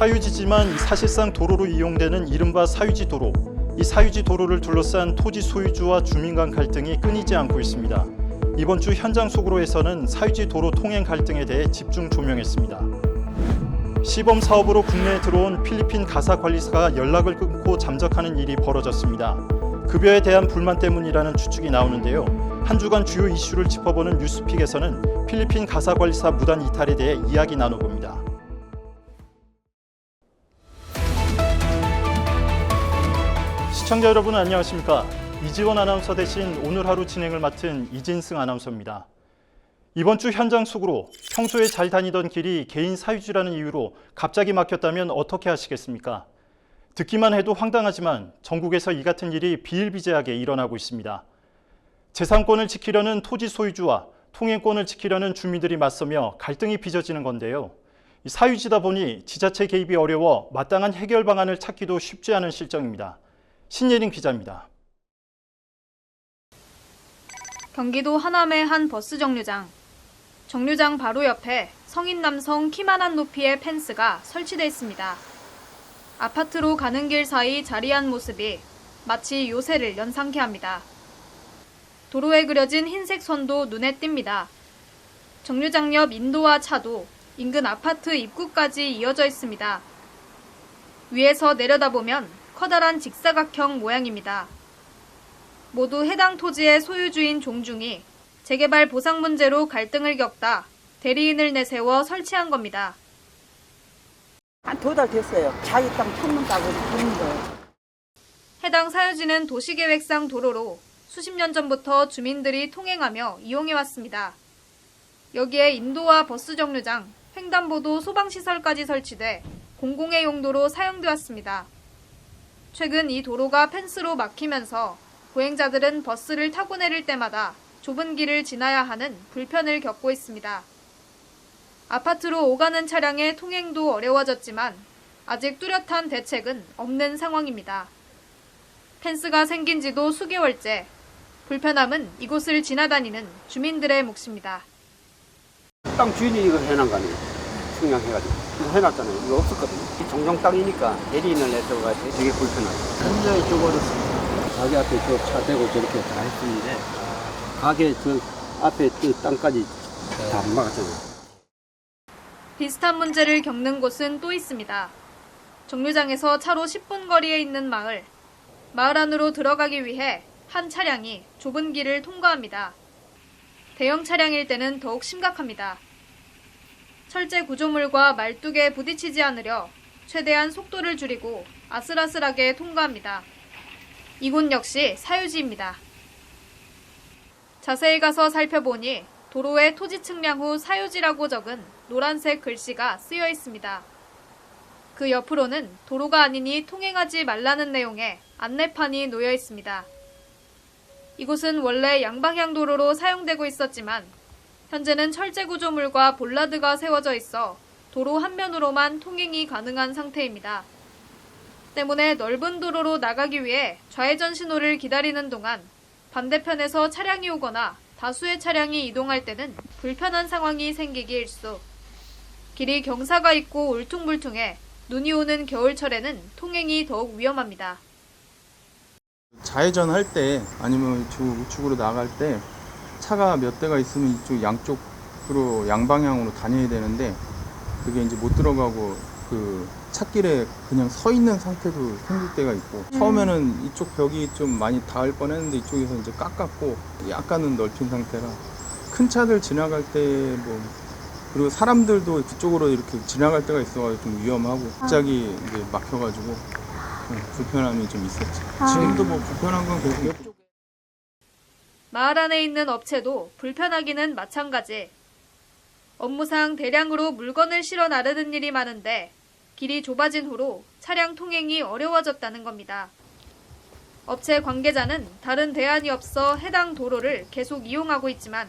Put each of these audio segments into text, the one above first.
사유지지만 사실상 도로로 이용되는 이른바 사유지 도로. 이 사유지 도로를 둘러싼 토지 소유주와 주민 간 갈등이 끊이지 않고 있습니다. 이번 주 현장 속으로에서는 사유지 도로 통행 갈등에 대해 집중 조명했습니다. 시범 사업으로 국내에 들어온 필리핀 가사 관리사가 연락을 끊고 잠적하는 일이 벌어졌습니다. 급여에 대한 불만 때문이라는 추측이 나오는데요. 한 주간 주요 이슈를 짚어보는 뉴스픽에서는 필리핀 가사 관리사 무단 이탈에 대해 이야기 나눠봅니다. 시청자 여러분 안녕하십니까? 이지원 아나운서 대신 오늘 하루 진행을 맡은 이진승 아나운서입니다. 이번 주 현장 속으로 평소에 잘 다니던 길이 개인 사유지라는 이유로 갑자기 막혔다면 어떻게 하시겠습니까? 듣기만 해도 황당하지만 전국에서 이 같은 일이 비일비재하게 일어나고 있습니다. 재산권을 지키려는 토지 소유주와 통행권을 지키려는 주민들이 맞서며 갈등이 빚어지는 건데요. 사유지다 보니 지자체 개입이 어려워 마땅한 해결 방안을 찾기도 쉽지 않은 실정입니다. 신예린 기자입니다. 경기도 하남의 한 버스 정류장. 정류장 바로 옆에 성인 남성 키만한 높이의 펜스가 설치돼 있습니다. 아파트로 가는 길 사이 자리한 모습이 마치 요새를 연상케 합니다. 도로에 그려진 흰색 선도 눈에 띕니다. 정류장 옆 인도와 차도 인근 아파트 입구까지 이어져 있습니다. 위에서 내려다보면 커다란 직사각형 모양입니다. 모두 해당 토지의 소유주인 종중이 재개발 보상 문제로 갈등을 겪다 대리인을 내세워 설치한 겁니다. 한 2달 됐어요. 자기 땅 찾는다고 그러는 거예요. 해당 사유지는 도시계획상 도로로 수십 년 전부터 주민들이 통행하며 이용해왔습니다. 여기에 인도와 버스 정류장, 횡단보도 소방시설까지 설치돼 공공의 용도로 사용되었습니다. 최근 이 도로가 펜스로 막히면서 보행자들은 버스를 타고 내릴 때마다 좁은 길을 지나야 하는 불편을 겪고 있습니다. 아파트로 오가는 차량의 통행도 어려워졌지만 아직 뚜렷한 대책은 없는 상황입니다. 펜스가 생긴 지도 수개월째, 불편함은 이곳을 지나다니는 주민들의 몫입니다. 땅 주인이 이거 해놓은 거 아니에요? 측량해가지고. 이거 해놨잖아요. 이거 없었거든요. 정정 땅이니까 대리인을 내서가지고 되게 불편하죠. 굉장히 좁아졌습니다. 가게 앞에 저 차 대고 저렇게 다 했었는데, 가게 저 앞에 그 땅까지 다 안 막았잖아요. 비슷한 문제를 겪는 곳은 또 있습니다. 정류장에서 차로 10분 거리에 있는 마을. 마을 안으로 들어가기 위해 한 차량이 좁은 길을 통과합니다. 대형 차량일 때는 더욱 심각합니다. 철제 구조물과 말뚝에 부딪히지 않으려 최대한 속도를 줄이고 아슬아슬하게 통과합니다. 이곳 역시 사유지입니다. 자세히 가서 살펴보니 도로에 토지 측량 후 사유지라고 적은 노란색 글씨가 쓰여 있습니다. 그 옆으로는 도로가 아니니 통행하지 말라는 내용의 안내판이 놓여 있습니다. 이곳은 원래 양방향 도로로 사용되고 있었지만 현재는 철제 구조물과 볼라드가 세워져 있어 도로 한면으로만 통행이 가능한 상태입니다. 때문에 넓은 도로로 나가기 위해 좌회전 신호를 기다리는 동안 반대편에서 차량이 오거나 다수의 차량이 이동할 때는 불편한 상황이 생기기 일쑤. 길이 경사가 있고 울퉁불퉁해 눈이 오는 겨울철에는 통행이 더욱 위험합니다. 좌회전 할 때 아니면 우측으로 나갈 때 차가 몇 대가 있으면 이쪽 양쪽으로 양방향으로 다녀야 되는데 그게 이제 못 들어가고 그 찻길에 그냥 서 있는 상태도 생길 때가 있고 처음에는 이쪽 벽이 좀 많이 닿을 뻔했는데 이쪽에서 이제 깎았고 약간은 넓힌 상태라 큰 차들 지나갈 때 뭐 그리고 사람들도 그쪽으로 이렇게 지나갈 때가 있어가지고 좀 위험하고 갑자기 이제 막혀가지고 불편함이 좀 있었지. 지금도 뭐 불편한 건 계속. 마을 안에 있는 업체도 불편하기는 마찬가지. 업무상 대량으로 물건을 실어 나르는 일이 많은데 길이 좁아진 후로 차량 통행이 어려워졌다는 겁니다. 업체 관계자는 다른 대안이 없어 해당 도로를 계속 이용하고 있지만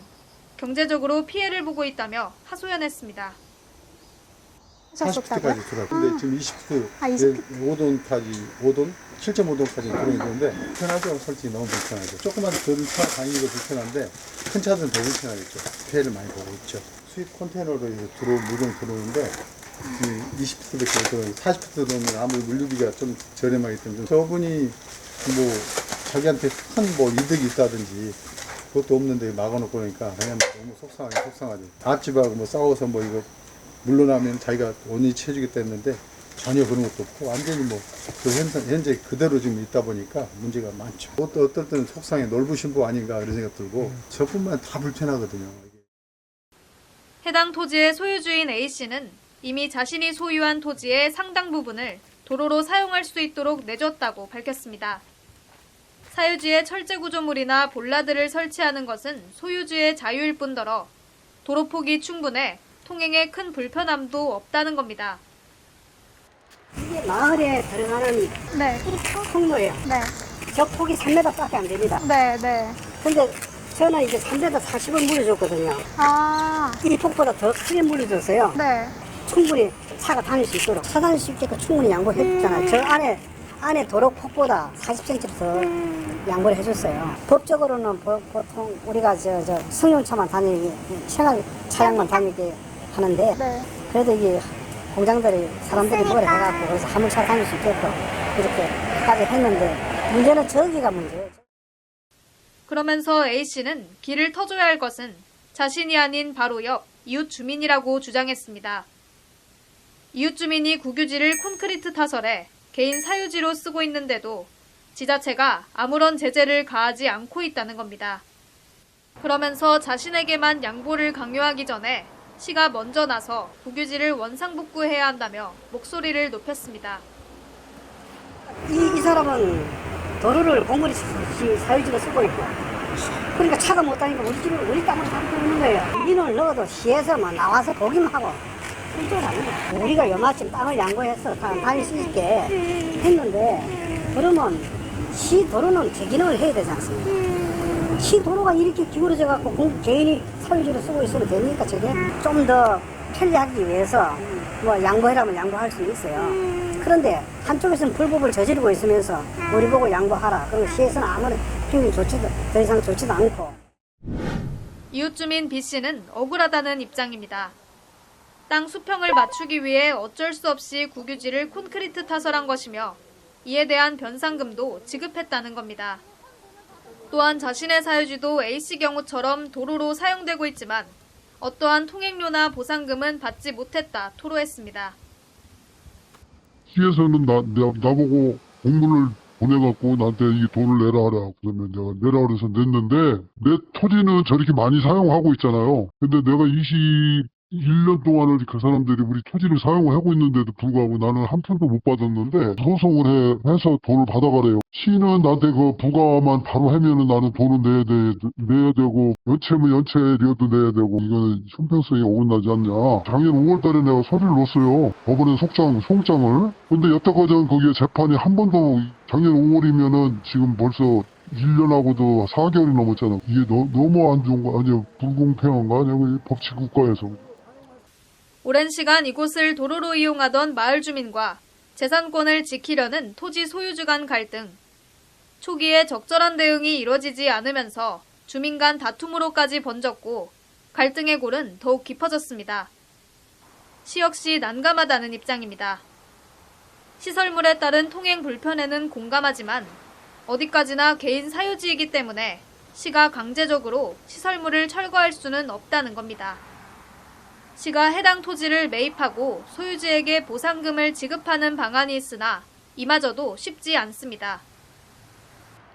경제적으로 피해를 보고 있다며 하소연했습니다. 40피트까지 들어가. 근데 지금 20피트, 5돈까지, 7.5돈까지 들어있는데 불편하죠. 솔직히 너무 불편하죠. 조그만 차 다니기도 불편한데 큰 차들은 더 불편하겠죠. 피해를 많이 보고 있죠. 수입 컨테이너로 물건 들어오는데 20피트밖에 못 들어요. 40피트 들어오면 아무리 물류비가 좀 저렴하기 때문에 저분이 뭐 자기한테 큰 뭐 이득이 있다든지 그것도 없는데 막아놓고 그러니까 그냥 너무 속상하지. 앞집하고 뭐 싸워서 뭐 이거 물러나면 자기가 원인이 채주겠다 했는데 전혀 그런 것도 없고 완전히 뭐 그 현재 그대로 지금 있다 보니까 문제가 많죠. 어떨 때는 속상해 놀부신부 아닌가 그런 생각 들고 저뿐만 다 불편하거든요. 해당 토지의 소유주인 A씨는 이미 자신이 소유한 토지의 상당 부분을 도로로 사용할 수 있도록 내줬다고 밝혔습니다. 사유지에 철제 구조물이나 볼라드를 설치하는 것은 소유주의 자유일 뿐더러 도로폭이 충분해 통행에 큰 불편함도 없다는 겁니다. 이게 마을에 들어가는 통로예요. 저 폭이 3m밖에 안 됩니다. 근데 저는 이제 3m 40을 물려줬거든요. 이 폭보다 더 크게 물려줬어요. 충분히 차가 다닐 수 있도록 차 다닐 수 있게끔 충분히 양보해줬잖아요. 저 안에 도로 폭보다 40cm 더 양보를 해줬어요. 법적으로는 보통 우리가 저 승용차만 다니게 차량만 다니게 하는데 그래도 이게 공장들이 사람들이 뭐라 해갖고 그래서 화물차 다닐 수 있게끔 이렇게까지 했는데 문제는 저기가 문제예요. 그러면서 A씨는 길을 터줘야 할 것은 자신이 아닌 바로 옆 이웃 주민이라고 주장했습니다. 이웃 주민이 국유지를 콘크리트 타설해 개인 사유지로 쓰고 있는데도 지자체가 아무런 제재를 가하지 않고 있다는 겁니다. 그러면서 자신에게만 양보를 강요하기 전에 시가 먼저 나서 국유지를 원상복구해야 한다며 목소리를 높였습니다. 이 사람은 도로를 공무리 사유지로 쓰고 있고 그러니까 차가 못 다니까 우리 땅을 담고 있는 거예요. 인원을 넣어도 시에서 뭐 나와서 보기만 하고 그건 아닙니다. 우리가 요마침 땅을 양보해서 다닐 수 있게 했는데 그러면 시 도로는 재기능을 해야 되지 않습니까? 시 도로가 이렇게 기울어져 갖고 개인이 사유지로 쓰고 있으면 되니까 저게 좀 더 편리하기 위해서 뭐 양보해라면 양보할 수 있어요. 그런데 한쪽에서는 불법을 저지르고 있으면서 우리 보고 양보하라. 그럼 시에서는 아무런 행위 조치도 더 이상 좋지도 않고. 이웃 주민 B씨는 억울하다는 입장입니다. 땅 수평을 맞추기 위해 어쩔 수 없이 국유지를 콘크리트 타설한 것이며 이에 대한 변상금도 지급했다는 겁니다. 또한 자신의 사유지도 A씨 경우처럼 도로로 사용되고 있지만 어떠한 통행료나 보상금은 받지 못했다 토로했습니다. 시에서는 나보고 공문을 보내갖고 나한테 이 돈을 내라 하라. 그러면 내가 내라 그래서 냈는데 내 토지는 저렇게 많이 사용하고 있잖아요. 근데 내가 21년 동안을 그 사람들이 우리 토지를 사용하고 있는데도 불구하고 나는 한 푼도 못 받았는데 소송을 해서 돈을 받아가래요. 시는 나한테 그 부가만 바로 하면은 나는 돈을 내야 되고 연체면 연체료도 내야 되고 이거는 형평성이 어긋나지 않냐. 작년 5월달에 내가 서류를 넣었어요. 법원에 송장을. 근데 여태까지는 거기에 재판이 한 번도 작년 5월이면은 지금 벌써 1년하고도 4개월이 넘었잖아. 이게 너무 안 좋은 거 아니야? 불공평한 거 아니야? 법치 국가에서. 오랜 시간 이곳을 도로로 이용하던 마을 주민과 재산권을 지키려는 토지 소유주 간 갈등. 초기에 적절한 대응이 이뤄지지 않으면서 주민 간 다툼으로까지 번졌고 갈등의 골은 더욱 깊어졌습니다. 시 역시 난감하다는 입장입니다. 시설물에 따른 통행 불편에는 공감하지만 어디까지나 개인 사유지이기 때문에 시가 강제적으로 시설물을 철거할 수는 없다는 겁니다. 시가 해당 토지를 매입하고 소유주에게 보상금을 지급하는 방안이 있으나 이마저도 쉽지 않습니다.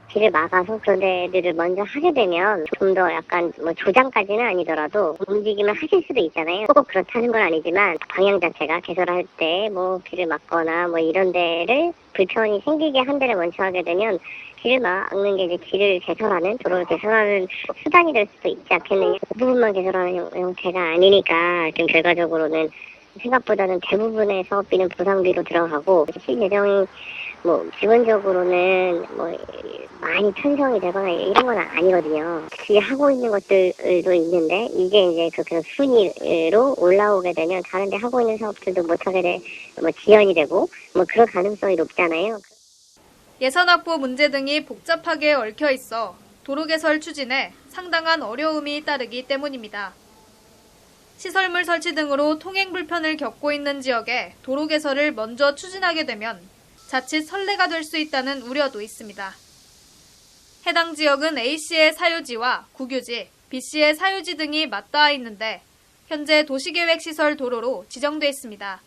길을 막아서 그런 데를 먼저 하게 되면 좀 더 약간 뭐 조장까지는 아니더라도 움직임을 하실 수도 있잖아요. 꼭 그렇다는 건 아니지만 방향 자체가 개설할 때 뭐 길을 막거나 뭐 이런 데를 불편이 생기게 한 데를 먼저 하게 되면 길을 막는 게 이제 길을 개설하는 도로를 개설하는 수단이 될 수도 있지 않겠느냐. 그 부분만 개설하는 형태가 아니니까 좀 결과적으로는 생각보다는 대부분의 사업비는 보상비로 들어가고 실 예정이 뭐 기본적으로는 뭐 많이 편성이 되거나 이런 건 아니거든요. 뒤에 하고 있는 것들도 있는데 이게 이제 그 순위로 올라오게 되면 다른 데 하고 있는 사업들도 못하게 돼, 뭐 지연이 되고 뭐 그럴 가능성이 높잖아요. 예산 확보 문제 등이 복잡하게 얽혀 있어 도로 개설 추진에 상당한 어려움이 따르기 때문입니다. 시설물 설치 등으로 통행 불편을 겪고 있는 지역에 도로 개설을 먼저 추진하게 되면 자칫 선례가 될 수 있다는 우려도 있습니다. 해당 지역은 A씨의 사유지와 국유지, B씨의 사유지 등이 맞닿아 있는데 현재 도시계획시설 도로로 지정돼 있습니다.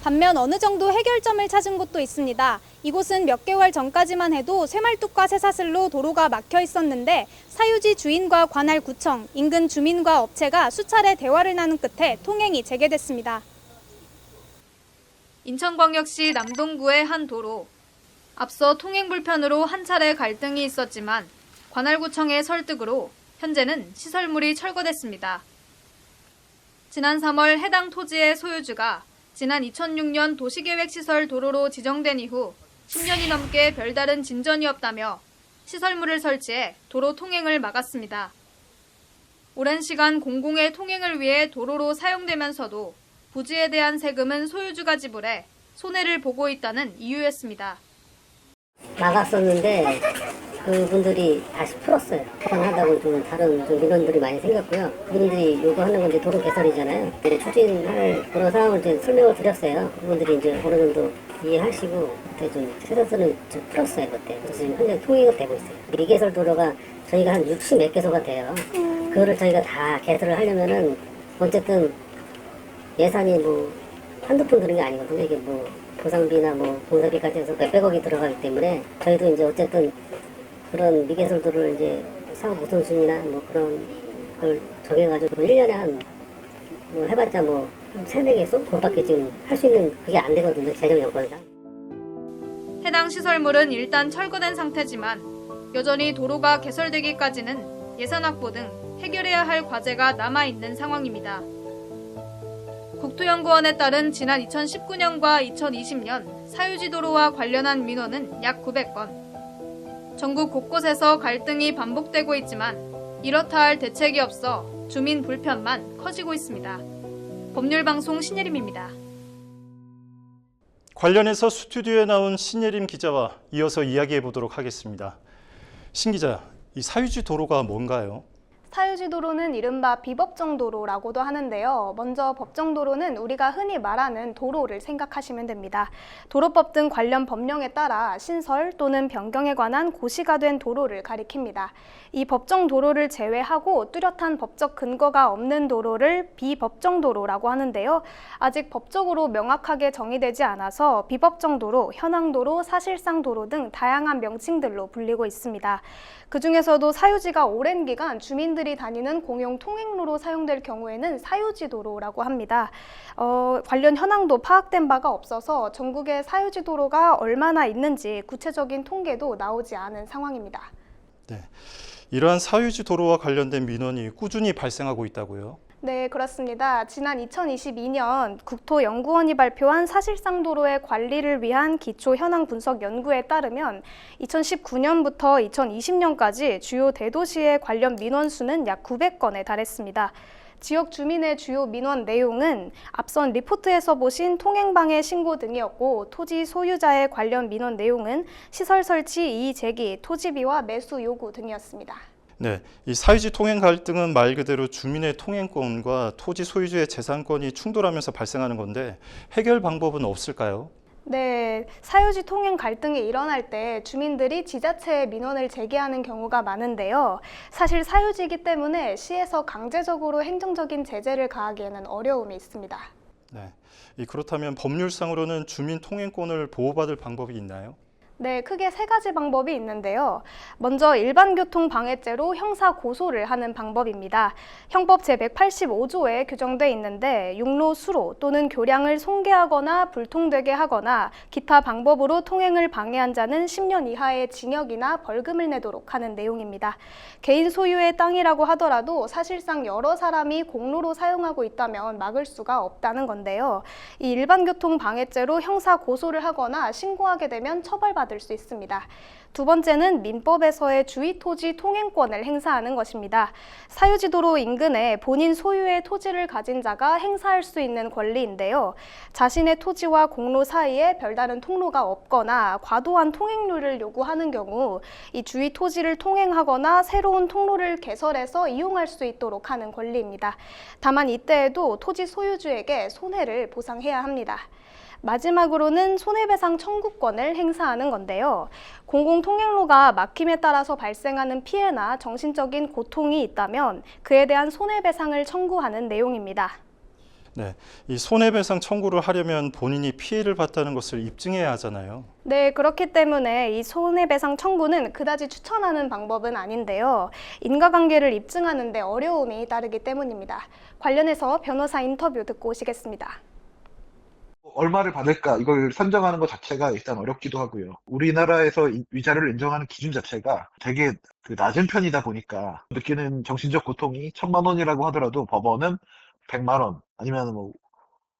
반면 어느 정도 해결점을 찾은 곳도 있습니다. 이곳은 몇 개월 전까지만 해도 쇠말뚝과 쇠사슬로 도로가 막혀 있었는데 사유지 주인과 관할구청, 인근 주민과 업체가 수차례 대화를 나눈 끝에 통행이 재개됐습니다. 인천광역시 남동구의 한 도로. 앞서 통행 불편으로 한 차례 갈등이 있었지만 관할구청의 설득으로 현재는 시설물이 철거됐습니다. 지난 3월 해당 토지의 소유주가 지난 2006년 도시계획시설 도로로 지정된 이후 10년이 넘게 별다른 진전이 없다며 시설물을 설치해 도로 통행을 막았습니다. 오랜 시간 공공의 통행을 위해 도로로 사용되면서도 부지에 대한 세금은 소유주가 지불해 손해를 보고 있다는 이유였습니다. 막았었는데 그분들이 다시 풀었어요. 하다고 좀 다른 좀 민원들이 많이 생겼고요. 그분들이 요구하는 건 이제 도로 개설이잖아요. 추진할 그런 상황을 좀 설명을 드렸어요. 그분들이 이제 어느 정도 이해하시고 그때 좀 세선을 좀 풀었어요. 그때. 그래서 지금 현재 통행이 되고 있어요. 미개설 도로가 저희가 한 60 몇 개소가 돼요. 그거를 저희가 다 개설을 하려면은 어쨌든 예산이 뭐 한두 푼 드는 게 아니거든요. 이게 뭐 보상비나 뭐 공사비까지 해서 몇백억이 들어가기 때문에 저희도 이제 어쨌든 그런 미개설도를 이제 사업 우선순위나 뭐 그런 걸 정해가지고 1년에 한 뭐 해봤자 뭐 3-4개소 그것밖에 지금 할 수 있는 그게 안 되거든요. 재정 여건상. 해당 시설물은 일단 철거된 상태지만 여전히 도로가 개설되기까지는 예산 확보 등 해결해야 할 과제가 남아있는 상황입니다. 국토연구원에 따른 지난 2019년과 2020년 사유지 도로와 관련한 민원은 약 900건. 전국 곳곳에서 갈등이 반복되고 있지만 이렇다 할 대책이 없어 주민 불편만 커지고 있습니다. 법률방송 신예림입니다. 관련해서 스튜디오에 나온 신예림 기자와 이어서 이야기해 보도록 하겠습니다. 신 기자, 이 사유지 도로가 뭔가요? 사유지 도로는 이른바 비법정 도로라고도 하는데요. 먼저 법정 도로는 우리가 흔히 말하는 도로를 생각하시면 됩니다. 도로법 등 관련 법령에 따라 신설 또는 변경에 관한 고시가 된 도로를 가리킵니다. 이 법정 도로를 제외하고 뚜렷한 법적 근거가 없는 도로를 비법정 도로라고 하는데요. 아직 법적으로 명확하게 정의되지 않아서 비법정 도로, 현황 도로, 사실상 도로 등 다양한 명칭들로 불리고 있습니다. 그중에서도 사유지가 오랜 기간 주민들이 다니는 공용 통행로로 사용될 경우에는 사유지 도로라고 합니다. 관련 현황도 파악된 바가 없어서 전국에 사유지 도로가 얼마나 있는지 구체적인 통계도 나오지 않은 상황입니다. 네, 이러한 사유지 도로와 관련된 민원이 꾸준히 발생하고 있다고요? 네, 그렇습니다. 지난 2022년 국토연구원이 발표한 사실상 도로의 관리를 위한 기초 현황 분석 연구에 따르면 2019년부터 2020년까지 주요 대도시의 관련 민원 수는 약 900건에 달했습니다. 지역 주민의 주요 민원 내용은 앞선 리포트에서 보신 통행방해 신고 등이었고 토지 소유자의 관련 민원 내용은 시설 설치 이의 제기, 토지비와 매수 요구 등이었습니다. 네, 이 사유지 통행 갈등은 말 그대로 주민의 통행권과 토지 소유주의 재산권이 충돌하면서 발생하는 건데 해결 방법은 없을까요? 네, 사유지 통행 갈등이 일어날 때 주민들이 지자체에 민원을 제기하는 경우가 많은데요. 사실 사유지이기 때문에 시에서 강제적으로 행정적인 제재를 가하기에는 어려움이 있습니다. 네, 그렇다면 법률상으로는 주민 통행권을 보호받을 방법이 있나요? 네, 크게 3가지 방법이 있는데요. 먼저 일반교통방해죄로 형사 고소를 하는 방법입니다. 형법 제185조에 규정돼 있는데 육로, 수로 또는 교량을 손괴하거나 불통되게 하거나 기타 방법으로 통행을 방해한 자는 10년 이하의 징역이나 벌금을 내도록 하는 내용입니다. 개인 소유의 땅이라고 하더라도 사실상 여러 사람이 공로로 사용하고 있다면 막을 수가 없다는 건데요. 이 일반교통방해죄로 형사 고소를 하거나 신고하게 되면 처벌받을 인정받을 수 있습니다. 두 번째는 민법에서의 주의토지 통행권을 행사하는 것입니다. 사유지도로 인근에 본인 소유의 토지를 가진 자가 행사할 수 있는 권리인데요. 자신의 토지와 공로 사이에 별다른 통로가 없거나 과도한 통행료를 요구하는 경우 이 주의토지를 통행하거나 새로운 통로를 개설해서 이용할 수 있도록 하는 권리입니다. 다만 이때에도 토지 소유주에게 손해를 보상해야 합니다. 마지막으로는 손해배상 청구권을 행사하는 건데요. 공공통행로가 막힘에 따라서 발생하는 피해나 정신적인 고통이 있다면 그에 대한 손해배상을 청구하는 내용입니다. 네, 이 손해배상 청구를 하려면 본인이 피해를 봤다는 것을 입증해야 하잖아요. 네, 그렇기 때문에 이 손해배상 청구는 그다지 추천하는 방법은 아닌데요. 인과관계를 입증하는 데 어려움이 따르기 때문입니다. 관련해서 변호사 인터뷰 듣고 오시겠습니다. 얼마를 받을까 이걸 산정하는 것 자체가 일단 어렵기도 하고요. 우리나라에서 위자료를 인정하는 기준 자체가 되게 낮은 편이다 보니까 느끼는 정신적 고통이 1,000만 원이라고 하더라도 법원은 100만 원 아니면 뭐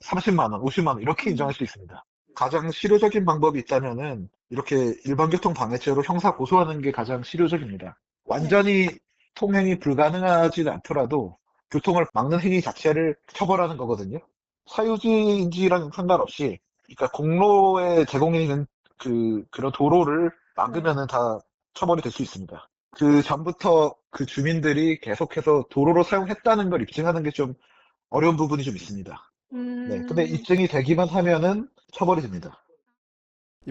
30만 원, 50만 원 이렇게 인정할 수 있습니다. 가장 실효적인 방법이 있다면은 이렇게 일반교통 방해죄로 형사 고소하는 게 가장 실효적입니다. 완전히 통행이 불가능하지 않더라도 교통을 막는 행위 자체를 처벌하는 거거든요. 사유지인지랑 상관없이, 그러니까 공로에 제공이 있는 그런 도로를 막으면은 다 처벌이 될 수 있습니다. 그 전부터 그 주민들이 계속해서 도로로 사용했다는 걸 입증하는 게 좀 어려운 부분이 좀 있습니다. 네, 근데 입증이 되기만 하면은 처벌이 됩니다.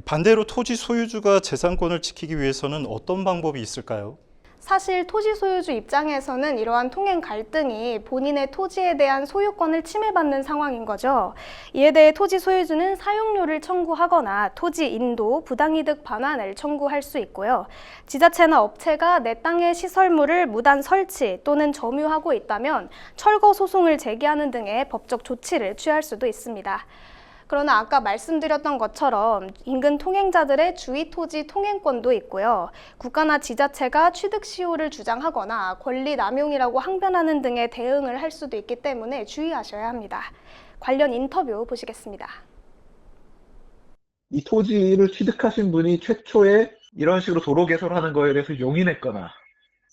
반대로 토지 소유주가 재산권을 지키기 위해서는 어떤 방법이 있을까요? 사실 토지 소유주 입장에서는 이러한 통행 갈등이 본인의 토지에 대한 소유권을 침해받는 상황인 거죠. 이에 대해 토지 소유주는 사용료를 청구하거나 토지 인도, 부당이득 반환을 청구할 수 있고요. 지자체나 업체가 내 땅의 시설물을 무단 설치 또는 점유하고 있다면 철거 소송을 제기하는 등의 법적 조치를 취할 수도 있습니다. 그러나 아까 말씀드렸던 것처럼 인근 통행자들의 주의토지 통행권도 있고요. 국가나 지자체가 취득시효를 주장하거나 권리 남용이라고 항변하는 등의 대응을 할 수도 있기 때문에 주의하셔야 합니다. 관련 인터뷰 보시겠습니다. 이 토지를 취득하신 분이 최초에 이런 식으로 도로 개설하는 거에 대해서 용인했거나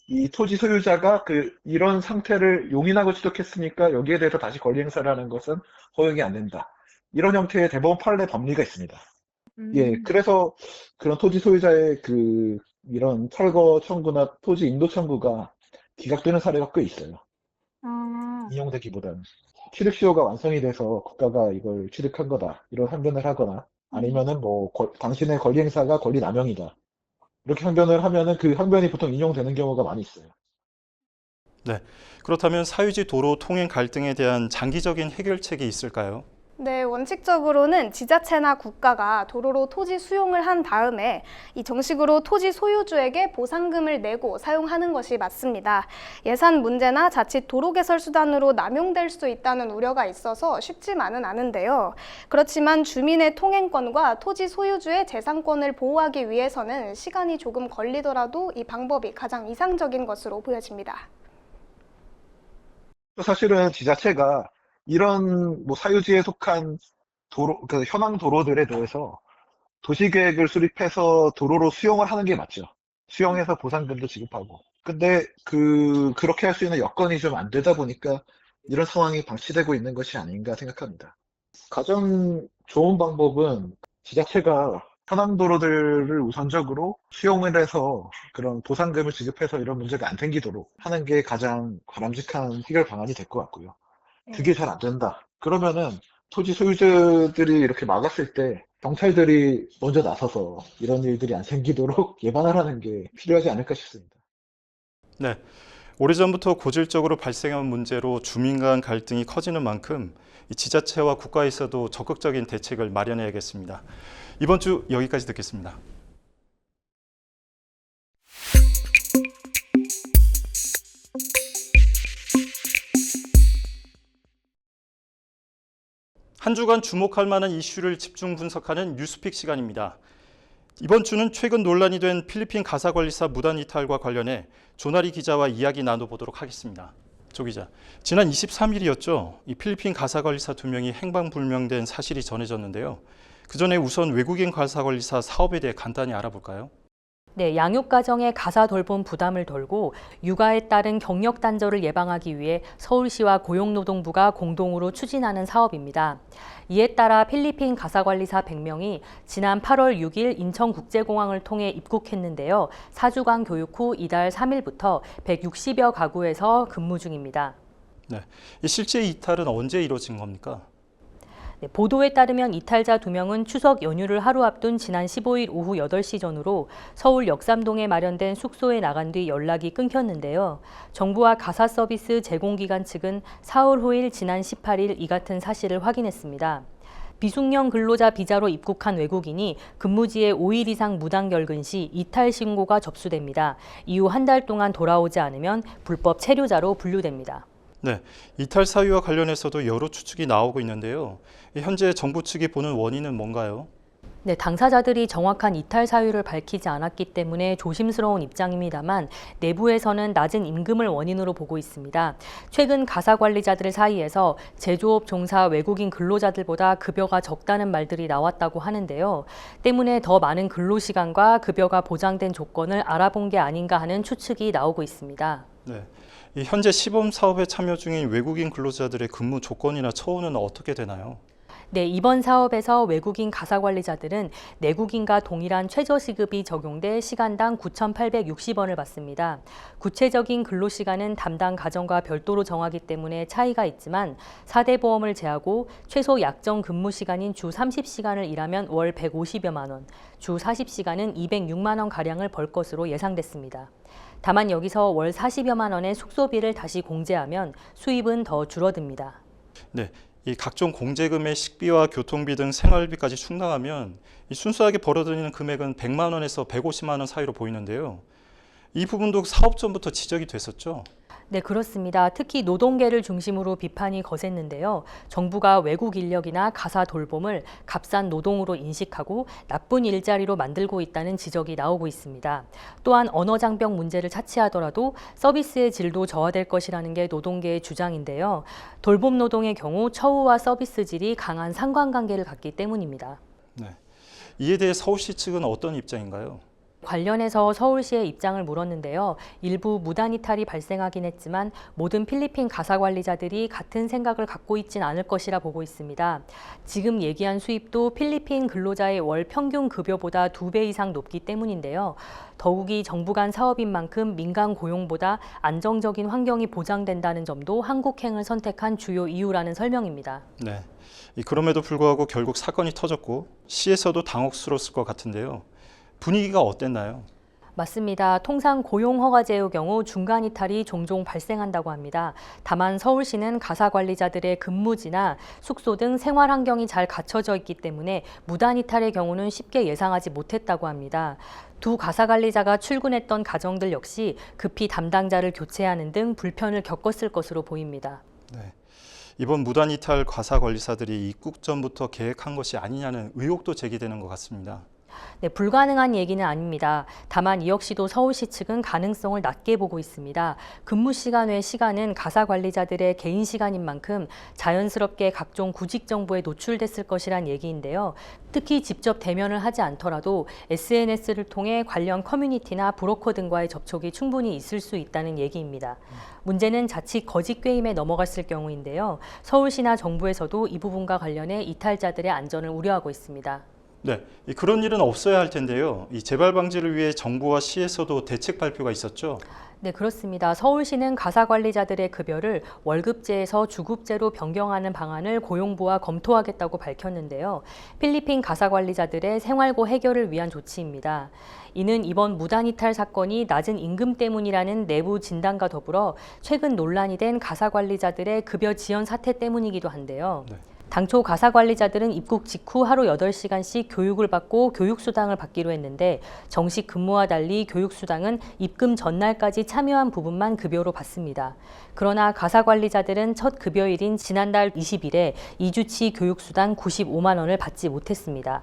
이 토지 소유자가 이런 상태를 용인하고 취득했으니까 여기에 대해서 다시 권리 행사를 하는 것은 허용이 안 된다. 이런 형태의 대법원 판례 법리가 있습니다. 예, 그래서 그런 토지 소유자의 이런 철거 청구나 토지 인도 청구가 기각되는 사례가 꽤 있어요. 인용되기보다는. 취득시효가 완성이 돼서 국가가 이걸 취득한 거다. 이런 항변을 하거나 아니면은 당신의 권리 행사가 권리 남용이다. 이렇게 항변을 하면은 그 항변이 보통 인용되는 경우가 많이 있어요. 네, 그렇다면 사유지 도로 통행 갈등에 대한 장기적인 해결책이 있을까요? 네, 원칙적으로는 지자체나 국가가 도로로 토지 수용을 한 다음에 이 정식으로 토지 소유주에게 보상금을 내고 사용하는 것이 맞습니다. 예산 문제나 자칫 도로 개설 수단으로 남용될 수 있다는 우려가 있어서 쉽지만은 않은데요. 그렇지만 주민의 통행권과 토지 소유주의 재산권을 보호하기 위해서는 시간이 조금 걸리더라도 이 방법이 가장 이상적인 것으로 보여집니다. 사실은 지자체가 이런 사유지에 속한 현황 도로들에 대해서 도시계획을 수립해서 도로로 수용을 하는 게 맞죠. 수용해서 보상금도 지급하고. 근데 그렇게 할 수 있는 여건이 좀 안 되다 보니까 이런 상황이 방치되고 있는 것이 아닌가 생각합니다. 가장 좋은 방법은 지자체가 현황 도로들을 우선적으로 수용을 해서 그런 보상금을 지급해서 이런 문제가 안 생기도록 하는 게 가장 바람직한 해결 방안이 될 것 같고요. 그게 잘 안 된다. 그러면은 토지 소유주들이 이렇게 막았을 때 경찰들이 먼저 나서서 이런 일들이 안 생기도록 예방을 하는 게 필요하지 않을까 싶습니다. 네, 오래전부터 고질적으로 발생한 문제로 주민 간 갈등이 커지는 만큼 이 지자체와 국가에서도 적극적인 대책을 마련해야겠습니다. 이번 주 여기까지 듣겠습니다. 한 주간 주목할 만한 이슈를 집중 분석하는 뉴스픽 시간입니다. 이번 주는 최근 논란이 된 필리핀 가사관리사 무단 이탈과 관련해 조나리 기자와 이야기 나눠보도록 하겠습니다. 조 기자, 지난 23일이었죠. 이 필리핀 가사관리사 2명이 행방불명된 사실이 전해졌는데요. 그 전에 우선 외국인 가사관리사 사업에 대해 간단히 알아볼까요? 네, 양육가정의 가사 돌봄 부담을 덜고 육아에 따른 경력 단절을 예방하기 위해 서울시와 고용노동부가 공동으로 추진하는 사업입니다. 이에 따라 필리핀 가사관리사 100명이 지난 8월 6일 인천국제공항을 통해 입국했는데요. 4주간 교육 후 이달 3일부터 160여 가구에서 근무 중입니다. 네, 실제 이탈은 언제 이뤄진 겁니까? 네, 보도에 따르면 이탈자 2명은 추석 연휴를 하루 앞둔 지난 15일 오후 8시 전후로 서울 역삼동에 마련된 숙소에 나간 뒤 연락이 끊겼는데요. 정부와 가사 서비스 제공기관 측은 사흘 후일 지난 18일 이 같은 사실을 확인했습니다. 비숙련 근로자 비자로 입국한 외국인이 근무지에 5일 이상 무단결근 시 이탈 신고가 접수됩니다. 이후 한 달 동안 돌아오지 않으면 불법 체류자로 분류됩니다. 네, 이탈 사유와 관련해서도 여러 추측이 나오고 있는데요. 현재 정부 측이 보는 원인은 뭔가요? 네, 당사자들이 정확한 이탈 사유를 밝히지 않았기 때문에 조심스러운 입장입니다만 내부에서는 낮은 임금을 원인으로 보고 있습니다. 최근 가사 관리자들 사이에서 제조업 종사 외국인 근로자들보다 급여가 적다는 말들이 나왔다고 하는데요. 때문에 더 많은 근로시간과 급여가 보장된 조건을 알아본 게 아닌가 하는 추측이 나오고 있습니다. 네, 현재 시범 사업에 참여 중인 외국인 근로자들의 근무 조건이나 처우는 어떻게 되나요? 네, 이번 사업에서 외국인 가사관리자들은 내국인과 동일한 최저시급이 적용돼 시간당 9,860원을 받습니다. 구체적인 근로시간은 담당 가정과 별도로 정하기 때문에 차이가 있지만 4대 보험을 제하고 최소 약정 근무시간인 주 30시간을 일하면 월 150여만 원, 주 40시간은 206만 원가량을 벌 것으로 예상됐습니다. 다만 여기서 월 40여만 원의 숙소비를 다시 공제하면 수입은 더 줄어듭니다. 네, 이 각종 공제금의 식비와 교통비 등 생활비까지 충당하면 순수하게 벌어들이는 금액은 100만 원에서 150만 원 사이로 보이는데요. 이 부분도 사업 전부터 지적이 됐었죠? 네, 그렇습니다. 특히 노동계를 중심으로 비판이 거셌는데요. 정부가 외국 인력이나 가사 돌봄을 값싼 노동으로 인식하고 나쁜 일자리로 만들고 있다는 지적이 나오고 있습니다. 또한 언어 장벽 문제를 차치하더라도 서비스의 질도 저하될 것이라는 게 노동계의 주장인데요. 돌봄 노동의 경우 처우와 서비스 질이 강한 상관관계를 갖기 때문입니다. 네, 이에 대해 서울시 측은 어떤 입장인가요? 관련해서 서울시의 입장을 물었는데요. 일부 무단 이탈이 발생하긴 했지만 모든 필리핀 가사 관리자들이 같은 생각을 갖고 있진 않을 것이라 보고 있습니다. 지금 얘기한 수입도 필리핀 근로자의 월 평균 급여보다 2배 이상 높기 때문인데요. 더욱이 정부 간 사업인 만큼 민간 고용보다 안정적인 환경이 보장된다는 점도 한국행을 선택한 주요 이유라는 설명입니다. 네, 그럼에도 불구하고 결국 사건이 터졌고 시에서도 당혹스러웠을 것 같은데요. 분위기가 어땠나요? 맞습니다. 통상 고용허가제의 경우 중간 이탈이 종종 발생한다고 합니다. 다만 서울시는 가사 관리자들의 근무지나 숙소 등 생활 환경이 잘 갖춰져 있기 때문에 무단 이탈의 경우는 쉽게 예상하지 못했다고 합니다. 두 가사 관리자가 출근했던 가정들 역시 급히 담당자를 교체하는 등 불편을 겪었을 것으로 보입니다. 네, 이번 무단 이탈 가사 관리사들이 입국 전부터 계획한 것이 아니냐는 의혹도 제기되는 것 같습니다. 네, 불가능한 얘기는 아닙니다. 다만 이 역시도 서울시 측은 가능성을 낮게 보고 있습니다. 근무 시간 외 시간은 가사 관리자들의 개인 시간인 만큼 자연스럽게 각종 구직 정보에 노출됐을 것이란 얘기인데요. 특히 직접 대면을 하지 않더라도 SNS를 통해 관련 커뮤니티나 브로커 등과의 접촉이 충분히 있을 수 있다는 얘기입니다. 문제는 자칫 거짓 꾀임에 넘어갔을 경우인데요. 서울시나 정부에서도 이 부분과 관련해 이탈자들의 안전을 우려하고 있습니다. 네, 그런 일은 없어야 할 텐데요. 이 재발 방지를 위해 정부와 시에서도 대책 발표가 있었죠? 네, 그렇습니다. 서울시는 가사 관리자들의 급여를 월급제에서 주급제로 변경하는 방안을 고용부와 검토하겠다고 밝혔는데요. 필리핀 가사 관리자들의 생활고 해결을 위한 조치입니다. 이는 이번 무단 이탈 사건이 낮은 임금 때문이라는 내부 진단과 더불어 최근 논란이 된 가사 관리자들의 급여 지연 사태 때문이기도 한데요. 네. 당초 가사 관리자들은 입국 직후 하루 8시간씩 교육을 받고 교육수당을 받기로 했는데 정식 근무와 달리 교육수당은 입금 전날까지 참여한 부분만 급여로 받습니다. 그러나 가사 관리자들은 첫 급여일인 지난달 20일에 2주치 교육수당 95만 원을 받지 못했습니다.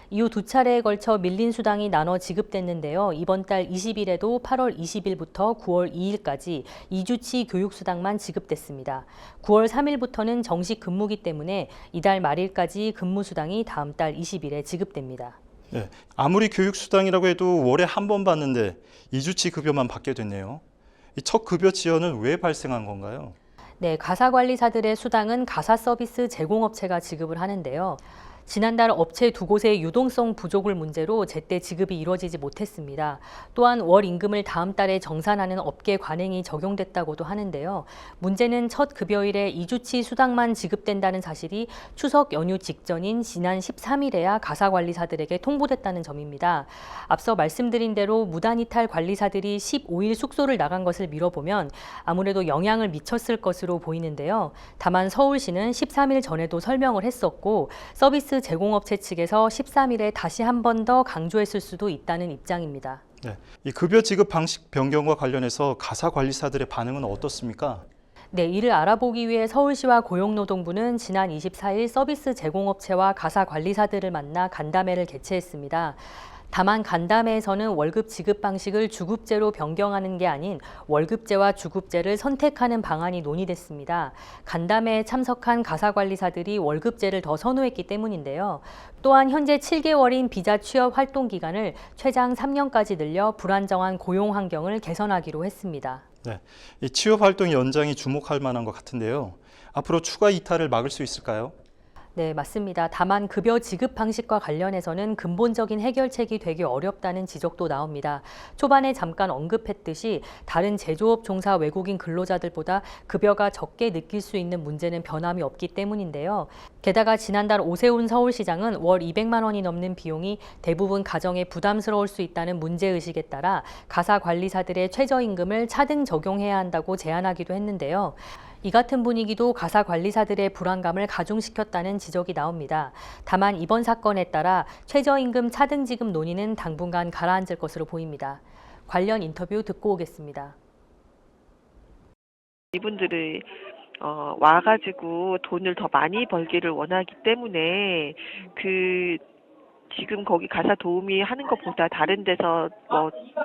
이후 두 차례에 걸쳐 밀린 수당이 나눠 지급됐는데요. 이번 달 20일에도 8월 20일부터 9월 2일까지 2주치 교육수당만 지급됐습니다. 9월 3일부터는 정식 근무기 때문에 이달 말일까지 근무수당이 다음 달 20일에 지급됩니다. 네, 아무리 교육수당이라고 해도 월에 한 번 받는데 2주치 급여만 받게 됐네요. 이 첫 급여 지연은 왜 발생한 건가요? 네, 가사관리사들의 수당은 가사서비스 제공업체가 지급을 하는데요. 지난달 업체 두 곳의 유동성 부족을 문제로 제때 지급이 이루어지지 못했습니다. 또한 월 임금을 다음 달에 정산하는 업계 관행이 적용됐다고도 하는데요. 문제는 첫 급여일에 2주치 수당만 지급된다는 사실이 추석 연휴 직전인 지난 13일에야 가사관리사들에게 통보됐다는 점입니다. 앞서 말씀드린 대로 무단이탈 관리사들이 15일 숙소를 나간 것을 미뤄보면 아무래도 영향을 미쳤을 것으로 보이는데요. 다만 서울시는 13일 전에도 설명을 했었고 서비스 제공업체 측에서 13일에 다시 한 번 더 강조했을 수도 있다는 입장입니다. 네, 이 급여 지급 방식 변경과 관련해서 가사관리사들의 반응은 어떻습니까? 네, 이를 알아보기 위해 서울시와 고용노동부는 지난 24일 서비스 제공업체와 가사관리사들을 만나 간담회를 개최했습니다. 다만 간담회에서는 월급 지급 방식을 주급제로 변경하는 게 아닌 월급제와 주급제를 선택하는 방안이 논의됐습니다. 간담회에 참석한 가사관리사들이 월급제를 더 선호했기 때문인데요. 또한 현재 7개월인 비자 취업 활동 기간을 최장 3년까지 늘려 불안정한 고용 환경을 개선하기로 했습니다. 네, 이 취업 활동 연장이 주목할 만한 것 같은데요. 앞으로 추가 이탈을 막을 수 있을까요? 네, 맞습니다. 다만 급여 지급 방식과 관련해서는 근본적인 해결책이 되기 어렵다는 지적도 나옵니다. 초반에 잠깐 언급했듯이 다른 제조업 종사 외국인 근로자들보다 급여가 적게 느낄 수 있는 문제는 변함이 없기 때문인데요. 게다가 지난달 오세훈 서울시장은 월 200만 원이 넘는 비용이 대부분 가정에 부담스러울 수 있다는 문제의식에 따라 가사관리사들의 최저임금을 차등 적용해야 한다고 제안하기도 했는데요. 이 같은 분위기도 가사관리사들의 불안감을 가중시켰다는 지적이 나옵니다. 다만 이번 사건에 따라 최저임금 차등 지급 논의는 당분간 가라앉을 것으로 보입니다. 관련 인터뷰 듣고 오겠습니다. 이분들이 와가지고 돈을 더 많이 벌기를 원하기 때문에 지금 거기 가사 도우미 하는 것보다 다른 데서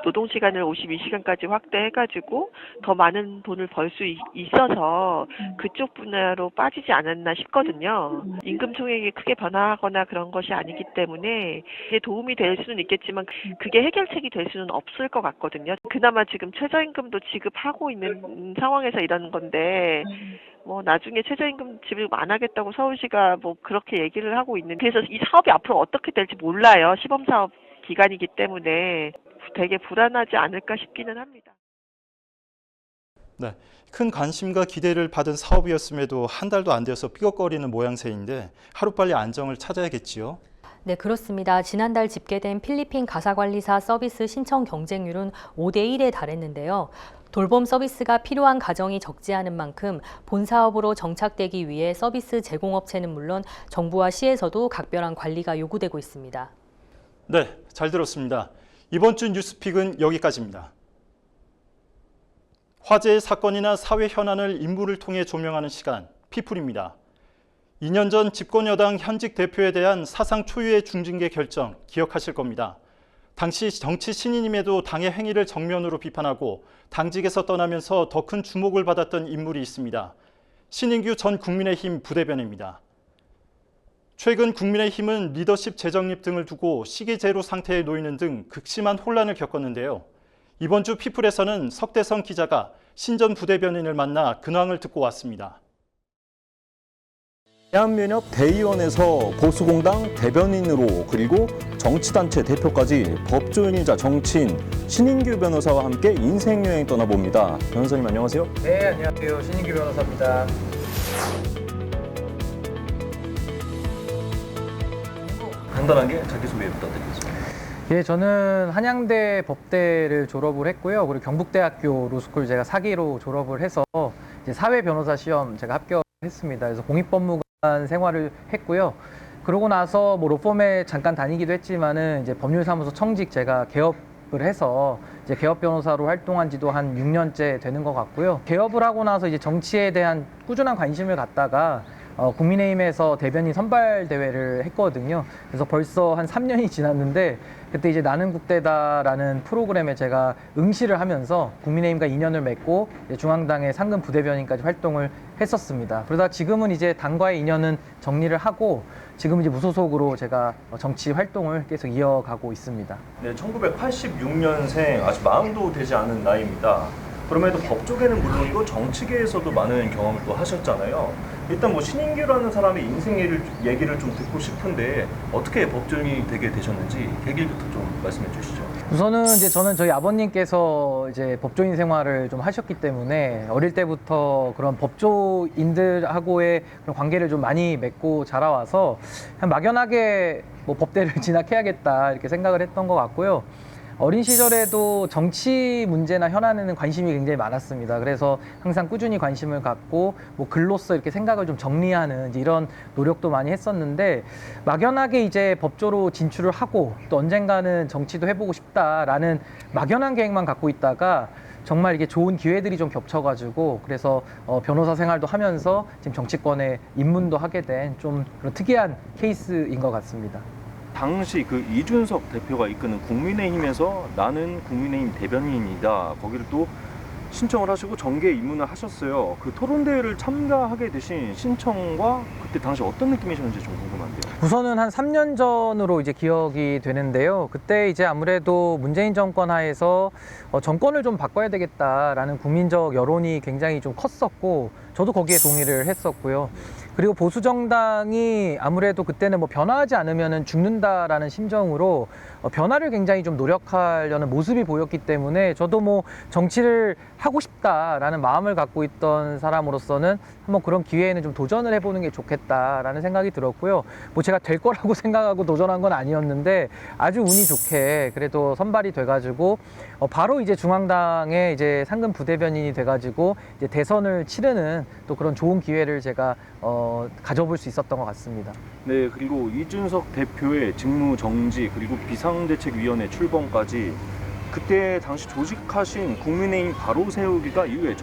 노동 시간을 52시간까지 확대해가지고 더 많은 돈을 벌 수 있어서 그쪽 분야로 빠지지 않았나 싶거든요. 임금 총액이 크게 변화하거나 그런 것이 아니기 때문에 이게 도움이 될 수는 있겠지만 그게 해결책이 될 수는 없을 것 같거든요. 그나마 지금 최저임금도 지급하고 있는 상황에서 이러는 건데 나중에 최저임금 지급 안 하겠다고 서울시가 그렇게 얘기를 하고 있는. 그래서 이 사업이 앞으로 어떻게 될지 몰라요. 시범사업 기간이기 때문에 되게 불안하지 않을까 싶기는 합니다. 네, 큰 관심과 기대를 받은 사업이었음에도 한 달도 안 되어서 삐걱거리는 모양새인데 하루빨리 안정을 찾아야겠지요. 네, 그렇습니다. 지난달 집계된 필리핀 가사관리사 서비스 신청 경쟁률은 5대1에 달했는데요. 돌봄 서비스가 필요한 가정이 적지 않은 만큼 본 사업으로 정착되기 위해 서비스 제공업체는 물론 정부와 시에서도 각별한 관리가 요구되고 있습니다. 네, 잘 들었습니다. 이번 주 뉴스픽은 여기까지입니다. 화제의 사건이나 사회 현안을 인물을 통해 조명하는 시간, 피플입니다. 2년 전 집권여당 현직 대표에 대한 사상 초유의 중징계 결정 기억하실 겁니다. 당시 정치 신인임에도 당의 행위를 정면으로 비판하고 당직에서 떠나면서 더 큰 주목을 받았던 인물이 있습니다. 신인규 전 국민의힘 부대변인입니다. 최근 국민의힘은 리더십 재정립 등을 두고 시기제로 상태에 놓이는 등 극심한 혼란을 겪었는데요. 이번 주 피플에서는 석대성 기자가 신 전 부대변인을 만나 근황을 듣고 왔습니다. 대한민협 대의원에서 보수공당 대변인으로 그리고 정치단체 대표까지 법조인이자 정치인 신인규 변호사와 함께 인생여행 떠나봅니다. 변호사님 안녕하세요. 네, 안녕하세요. 신인규 변호사입니다. 간단하게 자기소개 부탁드리겠습니다. 예, 저는 한양대 법대를 졸업을 했고요. 그리고 경북대학교 로스쿨 제가 4기로 졸업을 해서 이제 사회 변호사 시험 제가 합격했습니다. 그래서 공익법무관 생활을 했고요. 그러고 나서 로펌에 잠깐 다니기도 했지만은 이제 법률사무소 청직 제가 개업을 해서 이제 개업 변호사로 활동한 지도 한 6년째 되는 것 같고요. 개업을 하고 나서 이제 정치에 대한 꾸준한 관심을 갖다가 국민의힘에서 대변인 선발 대회를 했거든요. 그래서 벌써 한 3년이 지났는데 그때 이제 나는 국대다라는 프로그램에 제가 응시를 하면서 국민의힘과 인연을 맺고 중앙당의 상근 부대변인까지 활동을 했었습니다. 그러다 지금은 이제 당과의 인연은 정리를 하고 지금 이제 무소속으로 제가 정치 활동을 계속 이어가고 있습니다. 네, 1986년생 아직 마흔도 되지 않은 나이입니다. 그럼에도 법조계는 물론이고 정치계에서도 많은 경험을 또 하셨잖아요. 일단 뭐 신인규라는 사람의 인생 얘기를 좀 듣고 싶은데 어떻게 법조인이 되게 되셨는지 계기부터 좀 말씀해 주시죠. 우선은 이제 저는 저희 아버님께서 이제 법조인 생활을 좀 하셨기 때문에 어릴 때부터 그런 법조인들하고의 그런 관계를 좀 많이 맺고 자라와서 그냥 막연하게 뭐 법대를 진학해야겠다 이렇게 생각을 했던 것 같고요. 어린 시절에도 정치 문제나 현안에는 관심이 굉장히 많았습니다. 그래서 항상 꾸준히 관심을 갖고 뭐 글로써 이렇게 생각을 좀 정리하는 이런 노력도 많이 했었는데 막연하게 이제 법조로 진출을 하고 또 언젠가는 정치도 해보고 싶다라는 막연한 계획만 갖고 있다가 정말 이게 좋은 기회들이 좀 겹쳐가지고 그래서 변호사 생활도 하면서 지금 정치권에 입문도 하게 된 좀 그런 특이한 케이스인 것 같습니다. 당시 그 이준석 대표가 이끄는 국민의힘에서 나는 국민의힘 대변인이다. 거기를 또 신청을 하시고 정계에 입문을 하셨어요. 그 토론대회를 참가하게 되신 신청과 그때 당시 어떤 느낌이셨는지 좀 궁금한데요. 우선은 한 3년 전으로 이제 기억이 되는데요. 그때 이제 아무래도 문재인 정권 하에서 정권을 좀 바꿔야 되겠다라는 국민적 여론이 굉장히 좀 컸었고 저도 거기에 동의를 했었고요. 그리고 보수 정당이 아무래도 그때는 뭐 변화하지 않으면 죽는다라는 심정으로 변화를 굉장히 좀 노력하려는 모습이 보였기 때문에 저도 뭐 정치를 하고 싶다라는 마음을 갖고 있던 사람으로서는 한번 그런 기회에는 좀 도전을 해보는 게 좋겠다라는 생각이 들었고요. 뭐 제가 될 거라고 생각하고 도전한 건 아니었는데 아주 운이 좋게 그래도 선발이 돼가지고 바로 이제 중앙당의 이제 상근 부대변인이 돼가지고 이제 대선을 치르는 또 그런 좋은 기회를 제가 가져볼 수 있었던 것 같습니다. 네, 그리고 이준석 대표의 직무 정지 그리고 비상대책위원회 출범까지 그때 당시 조직하신 국민의힘 바로 세우기가 이후에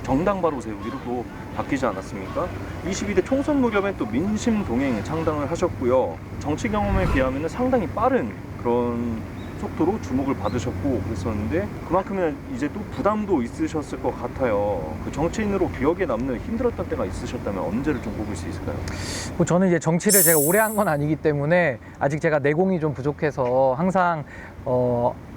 정당 바로 세우기로 또 바뀌지 않았습니까? 22대 총선 무렵에 또 민심동행 창당을 하셨고요. 정치 경험에 비하면 상당히 빠른 그런 속도로 주목을 받으셨고 그랬었는데 그만큼이나 이제 또 부담도 있으셨을 것 같아요. 그 정치인으로 기억에 남는 힘들었던 때가 있으셨다면 언제를 좀 꼽을 수 있을까요? 뭐 저는 이제 정치를 제가 오래 한 건 아니기 때문에 아직 제가 내공이 좀 부족해서 항상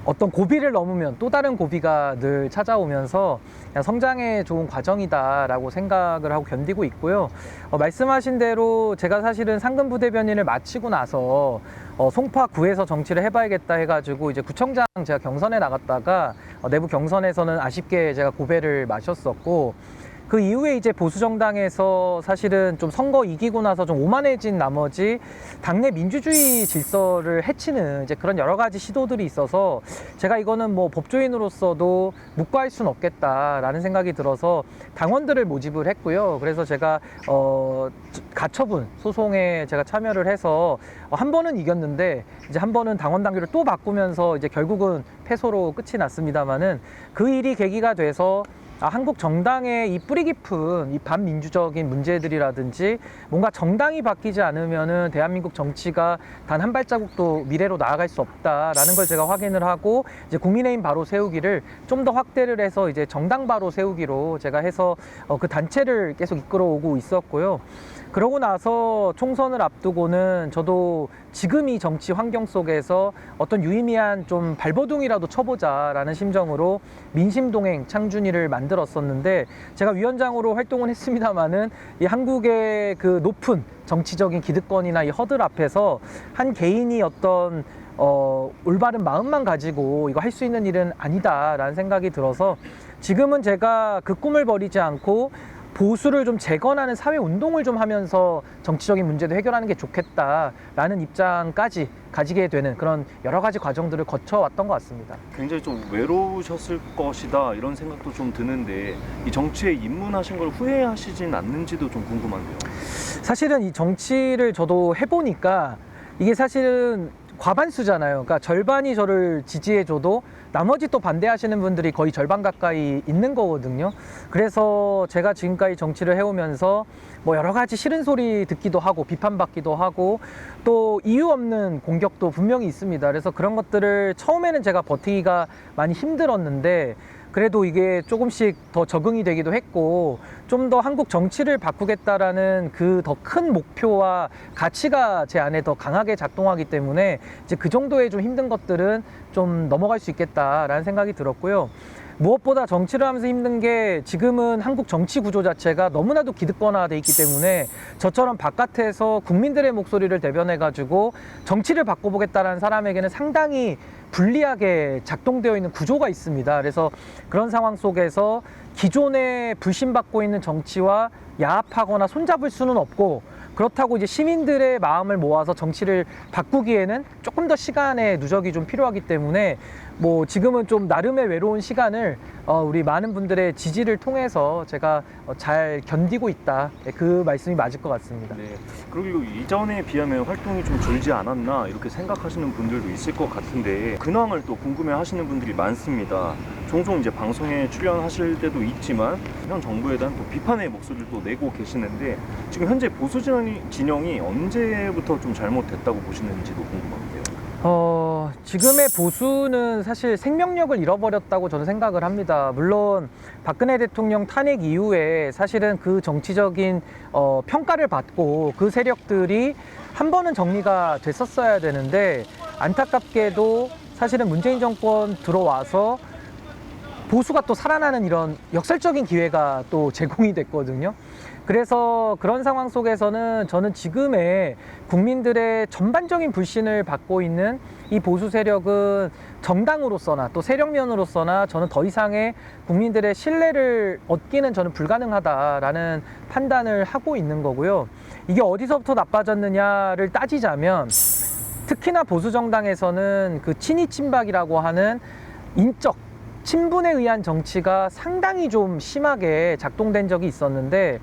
어떤 고비를 넘으면 또 다른 고비가 늘 찾아오면서 그냥 성장의 좋은 과정이다라고 생각을 하고 견디고 있고요. 말씀하신 대로 제가 사실은 상근 부대변인을 마치고 나서 송파구에서 정치를 해봐야겠다 해가지고 이제 구청장 제가 경선에 나갔다가 내부 경선에서는 아쉽게 제가 고배를 마셨었고 그 이후에 이제 보수정당에서 사실은 좀 선거 이기고 나서 좀 오만해진 나머지 당내 민주주의 질서를 해치는 이제 그런 여러 가지 시도들이 있어서 제가 이거는 뭐 법조인으로서도 묵과할 수는 없겠다라는 생각이 들어서 당원들을 모집을 했고요. 그래서 제가 가처분 소송에 제가 참여를 해서 한 번은 이겼는데 이제 한 번은 당원 당규를 또 바꾸면서 이제 결국은 패소로 끝이 났습니다만은 그 일이 계기가 돼서 한국 정당의 이 뿌리 깊은 이 반민주적인 문제들이라든지 뭔가 정당이 바뀌지 않으면은 대한민국 정치가 단 한 발자국도 미래로 나아갈 수 없다라는 걸 제가 확인을 하고 이제 국민의힘 바로 세우기를 좀 더 확대를 해서 이제 정당 바로 세우기로 제가 해서 그 단체를 계속 이끌어오고 있었고요. 그러고 나서 총선을 앞두고는 저도 지금 이 정치 환경 속에서 어떤 유의미한 좀 발버둥이라도 쳐보자라는 심정으로 민심동행 창준이를 만들었었는데 제가 위원장으로 활동은 했습니다마는 이 한국의 그 높은 정치적인 기득권이나 이 허들 앞에서 한 개인이 어떤 올바른 마음만 가지고 이거 할 수 있는 일은 아니다라는 생각이 들어서 지금은 제가 그 꿈을 버리지 않고 보수를 좀 재건하는 사회 운동을 좀 하면서 정치적인 문제도 해결하는 게 좋겠다라는 입장까지 가지게 되는 그런 여러 가지 과정들을 거쳐왔던 것 같습니다. 굉장히 좀 외로우셨을 것이다 이런 생각도 좀 드는데 이 정치에 입문하신 걸 후회하시진 않는지도 좀 궁금한데요. 사실은 이 정치를 저도 해보니까 이게 사실은 과반수잖아요. 그러니까 절반이 저를 지지해줘도 나머지 또 반대하시는 분들이 거의 절반 가까이 있는 거거든요. 그래서 제가 지금까지 정치를 해오면서 뭐 여러 가지 싫은 소리 듣기도 하고 비판받기도 하고 또 이유 없는 공격도 분명히 있습니다. 그래서 그런 것들을 처음에는 제가 버티기가 많이 힘들었는데 그래도 이게 조금씩 더 적응이 되기도 했고 좀 더 한국 정치를 바꾸겠다라는 그 더 큰 목표와 가치가 제 안에 더 강하게 작동하기 때문에 이제 그 정도의 좀 힘든 것들은 좀 넘어갈 수 있겠다라는 생각이 들었고요. 무엇보다 정치를 하면서 힘든 게 지금은 한국 정치 구조 자체가 너무나도 기득권화돼 있기 때문에 저처럼 바깥에서 국민들의 목소리를 대변해가지고 정치를 바꿔보겠다는 사람에게는 상당히 불리하게 작동되어 있는 구조가 있습니다. 그래서 그런 상황 속에서 기존에 불신받고 있는 정치와 야합하거나 손잡을 수는 없고 그렇다고 이제 시민들의 마음을 모아서 정치를 바꾸기에는 조금 더 시간의 누적이 좀 필요하기 때문에 뭐 지금은 좀 나름의 외로운 시간을 우리 많은 분들의 지지를 통해서 제가 잘 견디고 있다. 그 말씀이 맞을 것 같습니다. 네. 그리고 이전에 비하면 활동이 좀 줄지 않았나 이렇게 생각하시는 분들도 있을 것 같은데 근황을 또 궁금해하시는 분들이 많습니다. 종종 이제 방송에 출연하실 때도 있지만 현 정부에 대한 또 비판의 목소리를 또 내고 계시는데 지금 현재 보수 진영이 언제부터 좀 잘못됐다고 보시는지도 궁금한데요. 지금의 보수는 사실 생명력을 잃어버렸다고 저는 생각을 합니다. 물론 박근혜 대통령 탄핵 이후에 사실은 그 정치적인 평가를 받고 그 세력들이 한 번은 정리가 됐었어야 되는데 안타깝게도 사실은 문재인 정권 들어와서 보수가 또 살아나는 이런 역설적인 기회가 또 제공이 됐거든요. 그래서 그런 상황 속에서는 저는 지금의 국민들의 전반적인 불신을 받고 있는 이 보수 세력은 정당으로서나 또 세력면으로서나 저는 더 이상의 국민들의 신뢰를 얻기는 저는 불가능하다라는 판단을 하고 있는 거고요. 이게 어디서부터 나빠졌느냐를 따지자면 특히나 보수 정당에서는 그 친이 친박이라고 하는 인적 친분에 의한 정치가 상당히 좀 심하게 작동된 적이 있었는데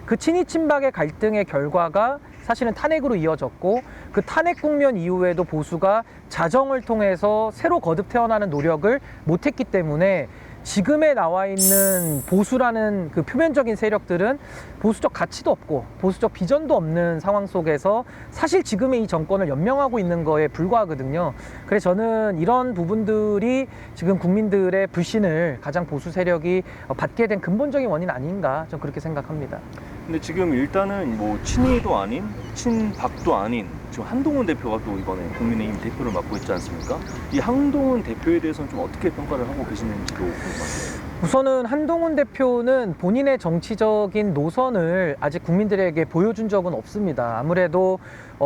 그 친이 친박의 갈등의 결과가 사실은 탄핵으로 이어졌고 그 탄핵 국면 이후에도 보수가 자정을 통해서 새로 거듭 태어나는 노력을 못했기 때문에 지금에 나와 있는 보수라는 그 표면적인 세력들은 보수적 가치도 없고 보수적 비전도 없는 상황 속에서 사실 지금의 이 정권을 연명하고 있는 거에 불과하거든요. 그래서 저는 이런 부분들이 지금 국민들의 불신을 가장 보수 세력이 받게 된 근본적인 원인 아닌가 좀 그렇게 생각합니다. 근데 지금 일단은 뭐 친이도 아닌 친박도 아닌 지금 한동훈 대표가 또 이번에 국민의힘 대표를 맡고 있지 않습니까? 이 한동훈 대표에 대해서는 좀 어떻게 평가를 하고 계시는지도 궁금합니다. 우선은 한동훈 대표는 본인의 정치적인 노선을 아직 국민들에게 보여준 적은 없습니다. 아무래도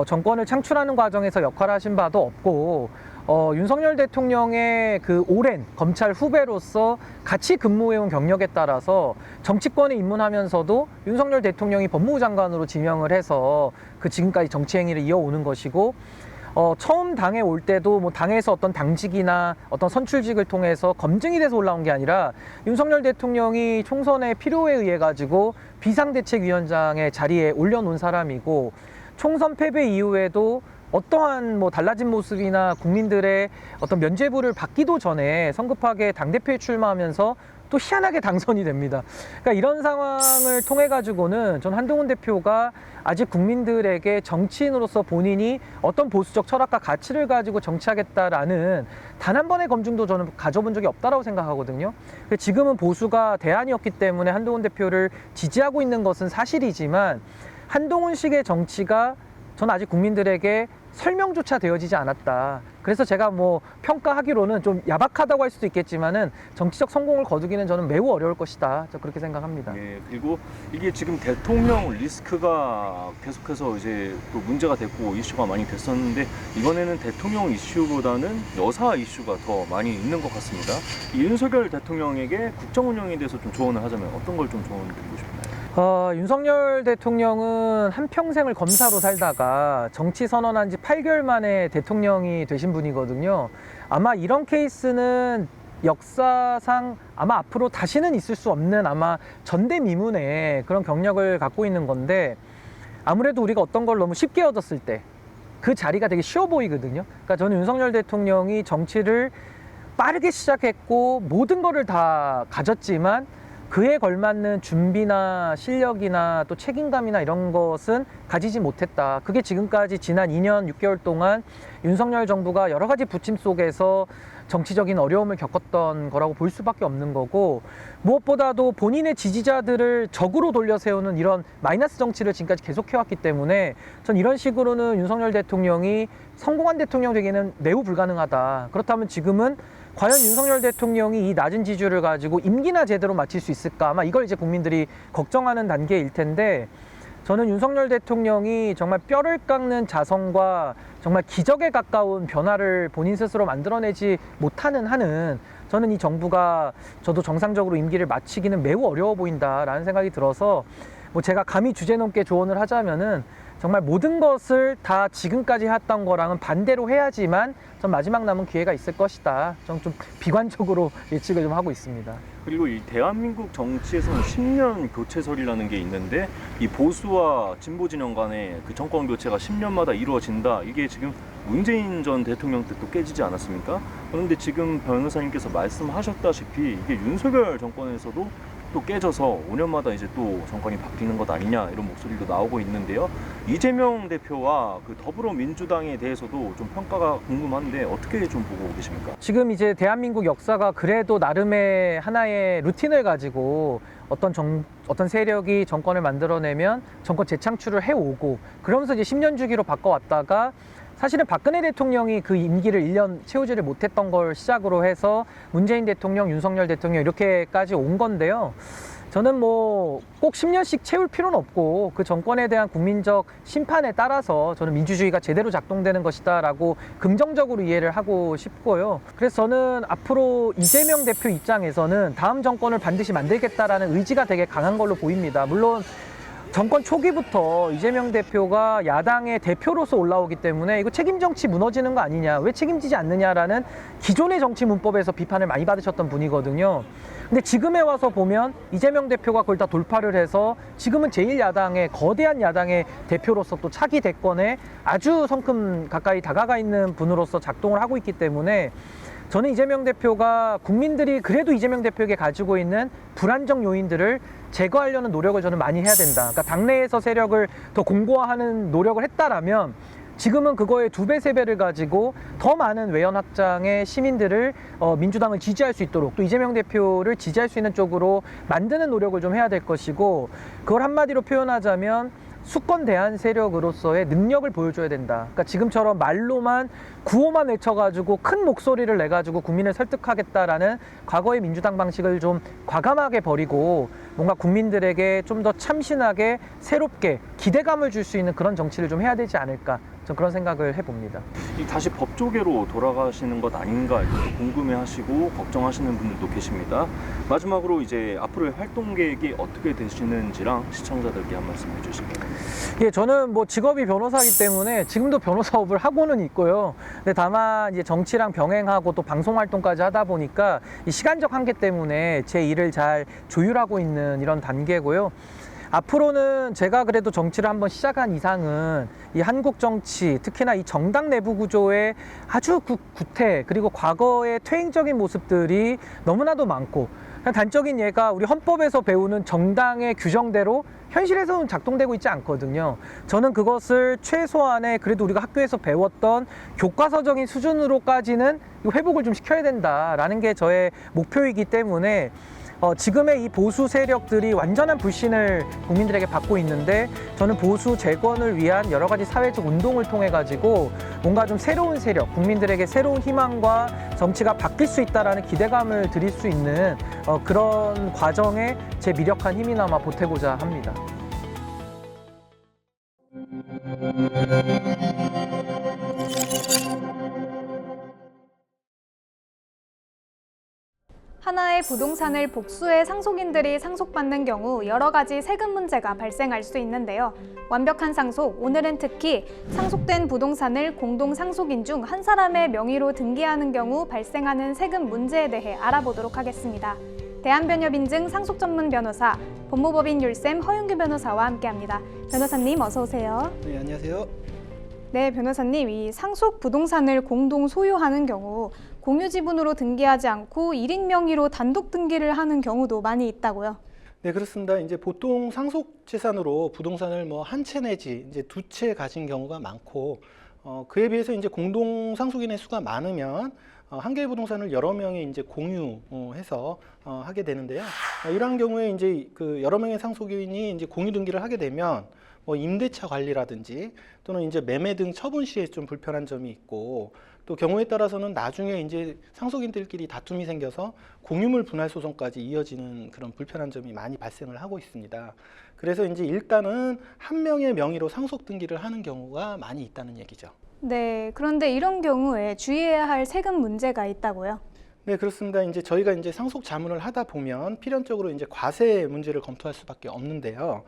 정권을 창출하는 과정에서 역할을 하신 바도 없고 윤석열 대통령의 그 오랜 검찰 후배로서 같이 근무해온 경력에 따라서 정치권에 입문하면서도 윤석열 대통령이 법무부 장관으로 지명을 해서 그 지금까지 정치 행위를 이어오는 것이고 처음 당에 올 때도 뭐 당에서 어떤 당직이나 어떤 선출직을 통해서 검증이 돼서 올라온 게 아니라 윤석열 대통령이 총선의 필요에 의해 가지고 비상대책위원장의 자리에 올려놓은 사람이고 총선 패배 이후에도 어떠한 뭐 달라진 모습이나 국민들의 어떤 면죄부를 받기도 전에 성급하게 당대표에 출마하면서 또 희한하게 당선이 됩니다. 그러니까 이런 상황을 통해 가지고는 전 한동훈 대표가 아직 국민들에게 정치인으로서 본인이 어떤 보수적 철학과 가치를 가지고 정치하겠다라는 단 한 번의 검증도 저는 가져본 적이 없다라고 생각하거든요. 지금은 보수가 대안이었기 때문에 한동훈 대표를 지지하고 있는 것은 사실이지만 한동훈식의 정치가 저는 아직 국민들에게 설명조차 되어지지 않았다. 그래서 제가 뭐 평가하기로는 좀 야박하다고 할 수도 있겠지만은 정치적 성공을 거두기는 저는 매우 어려울 것이다. 저 그렇게 생각합니다. 예, 그리고 이게 지금 대통령 리스크가 계속해서 이제 또 문제가 됐고 이슈가 많이 됐었는데 이번에는 대통령 이슈보다는 여사 이슈가 더 많이 있는 것 같습니다. 이 윤석열 대통령에게 국정 운영에 대해서 좀 조언을 하자면 어떤 걸 좀 조언을 드리고 싶나요? 윤석열 대통령은 한평생을 검사로 살다가 정치 선언한 지 8개월 만에 대통령이 되신 분이거든요. 아마 이런 케이스는 역사상 아마 앞으로 다시는 있을 수 없는 아마 전대미문의 그런 경력을 갖고 있는 건데 아무래도 우리가 어떤 걸 너무 쉽게 얻었을 때 그 자리가 되게 쉬워 보이거든요. 그러니까 저는 윤석열 대통령이 정치를 빠르게 시작했고 모든 거를 다 가졌지만 그에 걸맞는 준비나 실력이나 또 책임감이나 이런 것은 가지지 못했다. 그게 지금까지 지난 2년 6개월 동안 윤석열 정부가 여러 가지 부침 속에서 정치적인 어려움을 겪었던 거라고 볼 수밖에 없는 거고, 무엇보다도 본인의 지지자들을 적으로 돌려 세우는 이런 마이너스 정치를 지금까지 계속해왔기 때문에 전 이런 식으로는 윤석열 대통령이 성공한 대통령 되기는 매우 불가능하다. 그렇다면 지금은 과연 윤석열 대통령이 이 낮은 지지율을 가지고 임기나 제대로 마칠 수 있을까? 아마 이걸 이제 국민들이 걱정하는 단계일 텐데, 저는 윤석열 대통령이 정말 뼈를 깎는 자성과 정말 기적에 가까운 변화를 본인 스스로 만들어내지 못하는 한은 저는 이 정부가 저도 정상적으로 임기를 마치기는 매우 어려워 보인다라는 생각이 들어서, 뭐 제가 감히 주제넘게 조언을 하자면은 정말 모든 것을 다 지금까지 했던 거랑은 반대로 해야지만 전 마지막 남은 기회가 있을 것이다. 좀 비관적으로 예측을 좀 하고 있습니다. 그리고 이 대한민국 정치에서는 10년 교체설이라는 게 있는데, 이 보수와 진보 진영 간의 그 정권 교체가 10년마다 이루어진다. 이게 지금 문재인 전 대통령 때도 깨지지 않았습니까? 그런데 지금 변호사님께서 말씀하셨다시피 이게 윤석열 정권에서도 또 깨져서 5년마다 이제 또 정권이 바뀌는 것 아니냐, 이런 목소리도 나오고 있는데요. 이재명 대표와 그 더불어민주당에 대해서도 좀 평가가 궁금한데 어떻게 좀 보고 계십니까? 지금 이제 대한민국 역사가 그래도 나름의 하나의 루틴을 가지고 어떤 세력이 정권을 만들어내면 정권 재창출을 해오고, 그러면서 이제 10년 주기로 바꿔왔다가 사실은 박근혜 대통령이 그 임기를 1년 채우지를 못했던 걸 시작으로 해서 문재인 대통령, 윤석열 대통령 이렇게까지 온 건데요. 저는 뭐 꼭 10년씩 채울 필요는 없고 그 정권에 대한 국민적 심판에 따라서 저는 민주주의가 제대로 작동되는 것이다라고 긍정적으로 이해를 하고 싶고요. 그래서 저는 앞으로 이재명 대표 입장에서는 다음 정권을 반드시 만들겠다라는 의지가 되게 강한 걸로 보입니다. 물론 정권 초기부터 이재명 대표가 야당의 대표로서 올라오기 때문에 이거 책임 정치 무너지는 거 아니냐, 왜 책임지지 않느냐라는 기존의 정치 문법에서 비판을 많이 받으셨던 분이거든요. 근데 지금에 와서 보면 이재명 대표가 그걸 다 돌파를 해서 지금은 제1야당의 거대한 야당의 대표로서 또 차기 대권에 아주 성큼 가까이 다가가 있는 분으로서 작동을 하고 있기 때문에 저는 이재명 대표가 국민들이 그래도 이재명 대표에게 가지고 있는 불안정 요인들을 제거하려는 노력을 저는 많이 해야 된다. 그러니까 당내에서 세력을 더 공고화하는 노력을 했다라면 지금은 그거의 2배, 3배를 가지고 더 많은 외연 확장의 시민들을 민주당을 지지할 수 있도록, 또 이재명 대표를 지지할 수 있는 쪽으로 만드는 노력을 좀 해야 될 것이고, 그걸 한마디로 표현하자면 수권 대한 세력으로서의 능력을 보여줘야 된다. 그러니까 지금처럼 말로만 구호만 외쳐가지고 큰 목소리를 내가지고 국민을 설득하겠다라는 과거의 민주당 방식을 좀 과감하게 버리고 뭔가 국민들에게 좀 더 참신하게 새롭게 기대감을 줄 수 있는 그런 정치를 좀 해야 되지 않을까, 전 그런 생각을 해봅니다. 다시 법조계로 돌아가시는 것 아닌가 이렇게 궁금해하시고 걱정하시는 분들도 계십니다. 마지막으로 이제 앞으로의 활동 계획이 어떻게 되시는지랑 시청자들께 한 말씀 해주시면. 예, 저는 뭐 직업이 변호사이기 때문에 지금도 변호사업을 하고는 있고요. 근데 다만 이제 정치랑 병행하고 또 방송 활동까지 하다 보니까 이 시간적 한계 때문에 제 일을 잘 조율하고 있는 이런 단계고요. 앞으로는 제가 그래도 정치를 한번 시작한 이상은 이 한국 정치, 특히나 이 정당 내부 구조의 아주 구태, 그리고 과거의 퇴행적인 모습들이 너무나도 많고, 단적인 예가 우리 헌법에서 배우는 정당의 규정대로 현실에서는 작동되고 있지 않거든요. 저는 그것을 최소한의 그래도 우리가 학교에서 배웠던 교과서적인 수준으로까지는 회복을 좀 시켜야 된다라는 게 저의 목표이기 때문에 지금의 이 보수 세력들이 완전한 불신을 국민들에게 받고 있는데, 저는 보수 재건을 위한 여러 가지 사회적 운동을 통해 가지고 뭔가 좀 새로운 세력, 국민들에게 새로운 희망과 정치가 바뀔 수 있다라는 기대감을 드릴 수 있는 그런 과정에 제 미력한 힘이나마 보태고자 합니다. 하나의 부동산을 복수의 상속인들이 상속받는 경우 여러 가지 세금 문제가 발생할 수 있는데요. 완벽한 상속, 오늘은 특히 상속된 부동산을 공동 상속인 중 한 사람의 명의로 등기하는 경우 발생하는 세금 문제에 대해 알아보도록 하겠습니다. 대한변협인증 상속 전문 변호사, 법무법인 율쌤 허윤규 변호사와 함께합니다. 변호사님 어서 오세요. 네, 안녕하세요. 네, 변호사님, 이 상속 부동산을 공동 소유하는 경우 공유 지분으로 등기하지 않고 1인 명의로 단독 등기를 하는 경우도 많이 있다고요. 네, 그렇습니다. 이제 보통 상속 재산으로 부동산을 뭐 한 채 내지 이제 두 채 가진 경우가 많고, 그에 비해서 이제 공동 상속인의 수가 많으면 한 개의 부동산을 여러 명이 이제 공유해서 하게 되는데요. 이러한 경우에 이제 그 여러 명의 상속인이 이제 공유 등기를 하게 되면 뭐 임대차 관리라든지 또는 이제 매매 등 처분 시에 좀 불편한 점이 있고, 또 경우에 따라서는 나중에 이제 상속인들끼리 다툼이 생겨서 공유물 분할 소송까지 이어지는 그런 불편한 점이 많이 발생을 하고 있습니다. 그래서 이제 일단은 한 명의 명의로 상속 등기를 하는 경우가 많이 있다는 얘기죠. 네, 그런데 이런 경우에 주의해야 할 세금 문제가 있다고요? 네, 그렇습니다. 이제 저희가 이제 상속 자문을 하다 보면 필연적으로 이제 과세 문제를 검토할 수밖에 없는데요.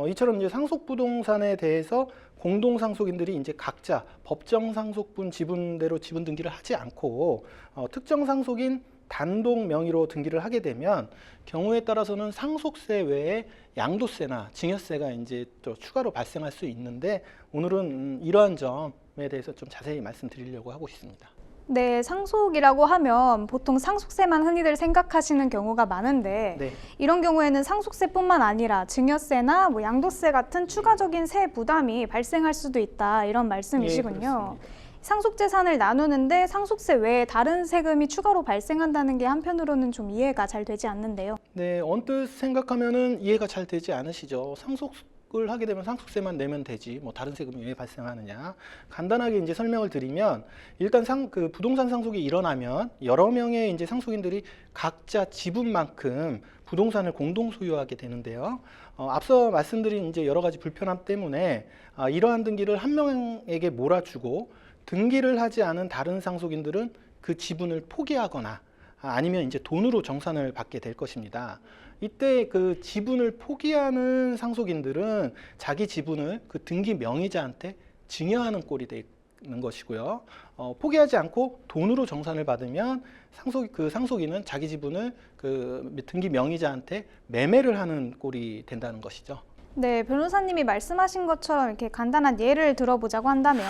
이처럼 이제 상속 부동산에 대해서 공동 상속인들이 이제 각자 법정 상속분 지분대로 지분 등기를 하지 않고 특정 상속인 단독 명의로 등기를 하게 되면 경우에 따라서는 상속세 외에 양도세나 증여세가 이제 또 추가로 발생할 수 있는데, 오늘은 이러한 점에 대해서 좀 자세히 말씀드리려고 하고 있습니다. 네, 상속이라고 하면 보통 상속세만 흔히들 생각하시는 경우가 많은데, 네. 이런 경우에는 상속세뿐만 아니라 증여세나 뭐 양도세 같은 추가적인 세 부담이 발생할 수도 있다, 이런 말씀이시군요. 상속재산을 나누는데 상속세 외에 다른 세금이 추가로 발생한다는 게 한편으로는 좀 이해가 잘 되지 않는데요. 네, 언뜻 생각하면은 이해가 잘 되지 않으시죠. 상속을 하게 되면 상속세만 내면 되지, 뭐 다른 세금이 왜 발생하느냐. 간단하게 이제 설명을 드리면, 일단 그 부동산 상속이 일어나면 여러 명의 이제 상속인들이 각자 지분만큼 부동산을 공동 소유하게 되는데요. 앞서 말씀드린 이제 여러 가지 불편함 때문에 이러한 등기를 한 명에게 몰아주고, 등기를 하지 않은 다른 상속인들은 그 지분을 포기하거나 아니면 이제 돈으로 정산을 받게 될 것입니다. 이때 그 지분을 포기하는 상속인들은 자기 지분을 그 등기 명의자한테 증여하는 꼴이 되는 것이고요. 포기하지 않고 돈으로 정산을 받으면 그 상속인은 자기 지분을 그 등기 명의자한테 매매를 하는 꼴이 된다는 것이죠. 네, 변호사님이 말씀하신 것처럼 이렇게 간단한 예를 들어보자고 한다면,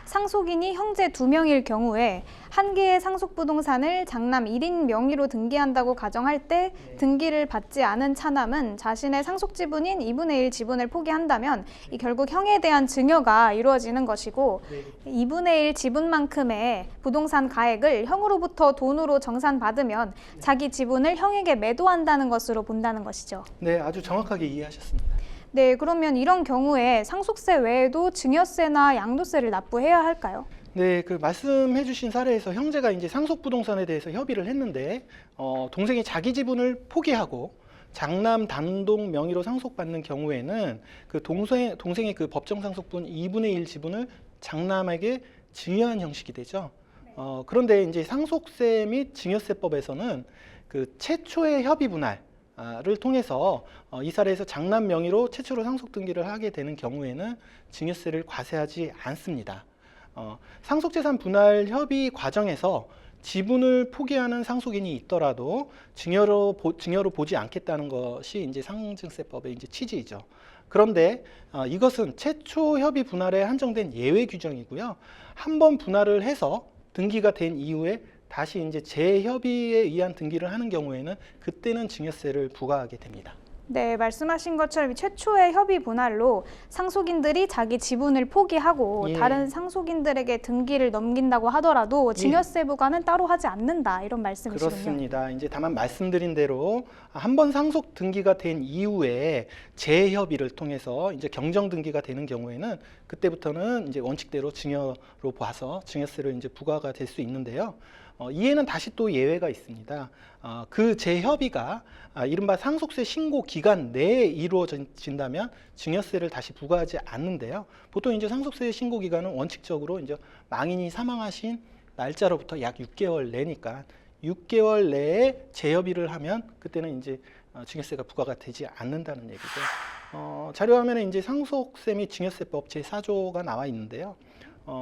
상속인이 형제 2명일 경우에 한 개의 상속부동산을 장남 1인 명의로 등기한다고 가정할 때 등기를 받지 않은 차남은 자신의 상속지분인 2분의 1 지분을 포기한다면 이 결국 형에 대한 증여가 이루어지는 것이고, 2분의 1 지분만큼의 부동산 가액을 형으로부터 돈으로 정산받으면 자기 지분을 형에게 매도한다는 것으로 본다는 것이죠. 네, 아주 정확하게 이해하셨습니다. 네, 그러면 이런 경우에 상속세 외에도 증여세나 양도세를 납부해야 할까요? 네, 그 말씀해 주신 사례에서 형제가 이제 상속 부동산에 대해서 협의를 했는데, 동생이 자기 지분을 포기하고 장남 단독 명의로 상속받는 경우에는 그 동생의 그 법정 상속분 2분의 1 지분을 장남에게 증여한 형식이 되죠. 그런데 이제 상속세 및 증여세법에서는 그 최초의 협의 분할 를 통해서 이 사례에서 장남 명의로 최초로 상속 등기를 하게 되는 경우에는 증여세를 과세하지 않습니다. 상속재산 분할 협의 과정에서 지분을 포기하는 상속인이 있더라도 증여로 보지 않겠다는 것이 이제 상증세법의 이제 취지이죠. 그런데 이것은 최초 협의 분할에 한정된 예외 규정이고요. 한 번 분할을 해서 등기가 된 이후에 다시 이제 재협의에 의한 등기를 하는 경우에는 그때는 증여세를 부과하게 됩니다. 네, 말씀하신 것처럼 최초의 협의 분할로 상속인들이 자기 지분을 포기하고 다른 상속인들에게 등기를 넘긴다고 하더라도 증여세 부과는 따로 하지 않는다, 이런 말씀이시군요. 그렇습니다. 이제 다만 말씀드린 대로 한 번 상속 등기가 된 이후에 재협의를 통해서 이제 경정 등기가 되는 경우에는 그때부터는 이제 원칙대로 증여로 봐서 증여세를 이제 부과가 될 수 있는데요. 이에는 다시 또 예외가 있습니다. 그 재협의가 이른바 상속세 신고 기간 내에 이루어진다면 증여세를 다시 부과하지 않는데요. 보통 이제 상속세 신고 기간은 원칙적으로 이제 망인이 사망하신 날짜로부터 약 6개월 내니까 6개월 내에 재협의를 하면 그때는 이제 증여세가 부과가 되지 않는다는 얘기죠. 자료화면에 이제 상속세 및 증여세법 제4조가 나와 있는데요.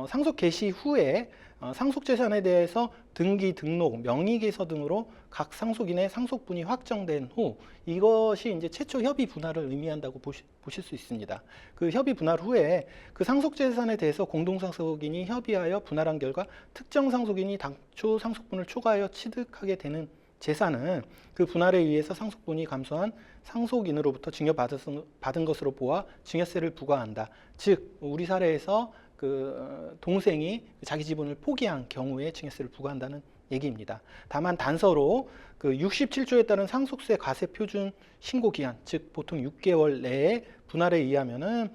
상속 개시 후에 상속재산에 대해서 등기, 등록, 명의개서 등으로 각 상속인의 상속분이 확정된 후 이것이 이제 최초 협의 분할을 의미한다고 보실 수 있습니다. 그 협의 분할 후에 그 상속재산에 대해서 공동상속인이 협의하여 분할한 결과 특정 상속인이 당초 상속분을 초과하여 취득하게 되는 재산은 그 분할에 의해서 상속분이 감소한 상속인으로부터 증여받은 것으로 보아 증여세를 부과한다. 즉 우리 사례에서 그 동생이 자기 지분을 포기한 경우에 증여세를 부과한다는 얘기입니다. 다만 단서로 그 67조에 따른 상속세 과세 표준 신고 기한, 즉 보통 6개월 내에 분할에 의하면은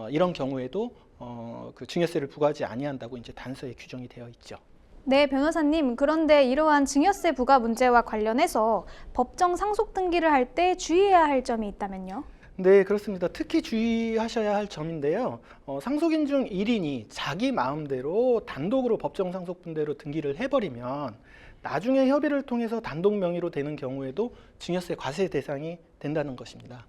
이런 경우에도 그 증여세를 부과하지 아니한다고 이제 단서에 규정이 되어 있죠. 네, 변호사님. 그런데 이러한 증여세 부과 문제와 관련해서 법정 상속 등기를 할 때 주의해야 할 점이 있다면요? 네, 그렇습니다. 특히 주의하셔야 할 점인데요. 상속인 중 1인이 자기 마음대로 단독으로 법정 상속분대로 등기를 해버리면 나중에 협의를 통해서 단독 명의로 되는 경우에도 증여세 과세 대상이 된다는 것입니다.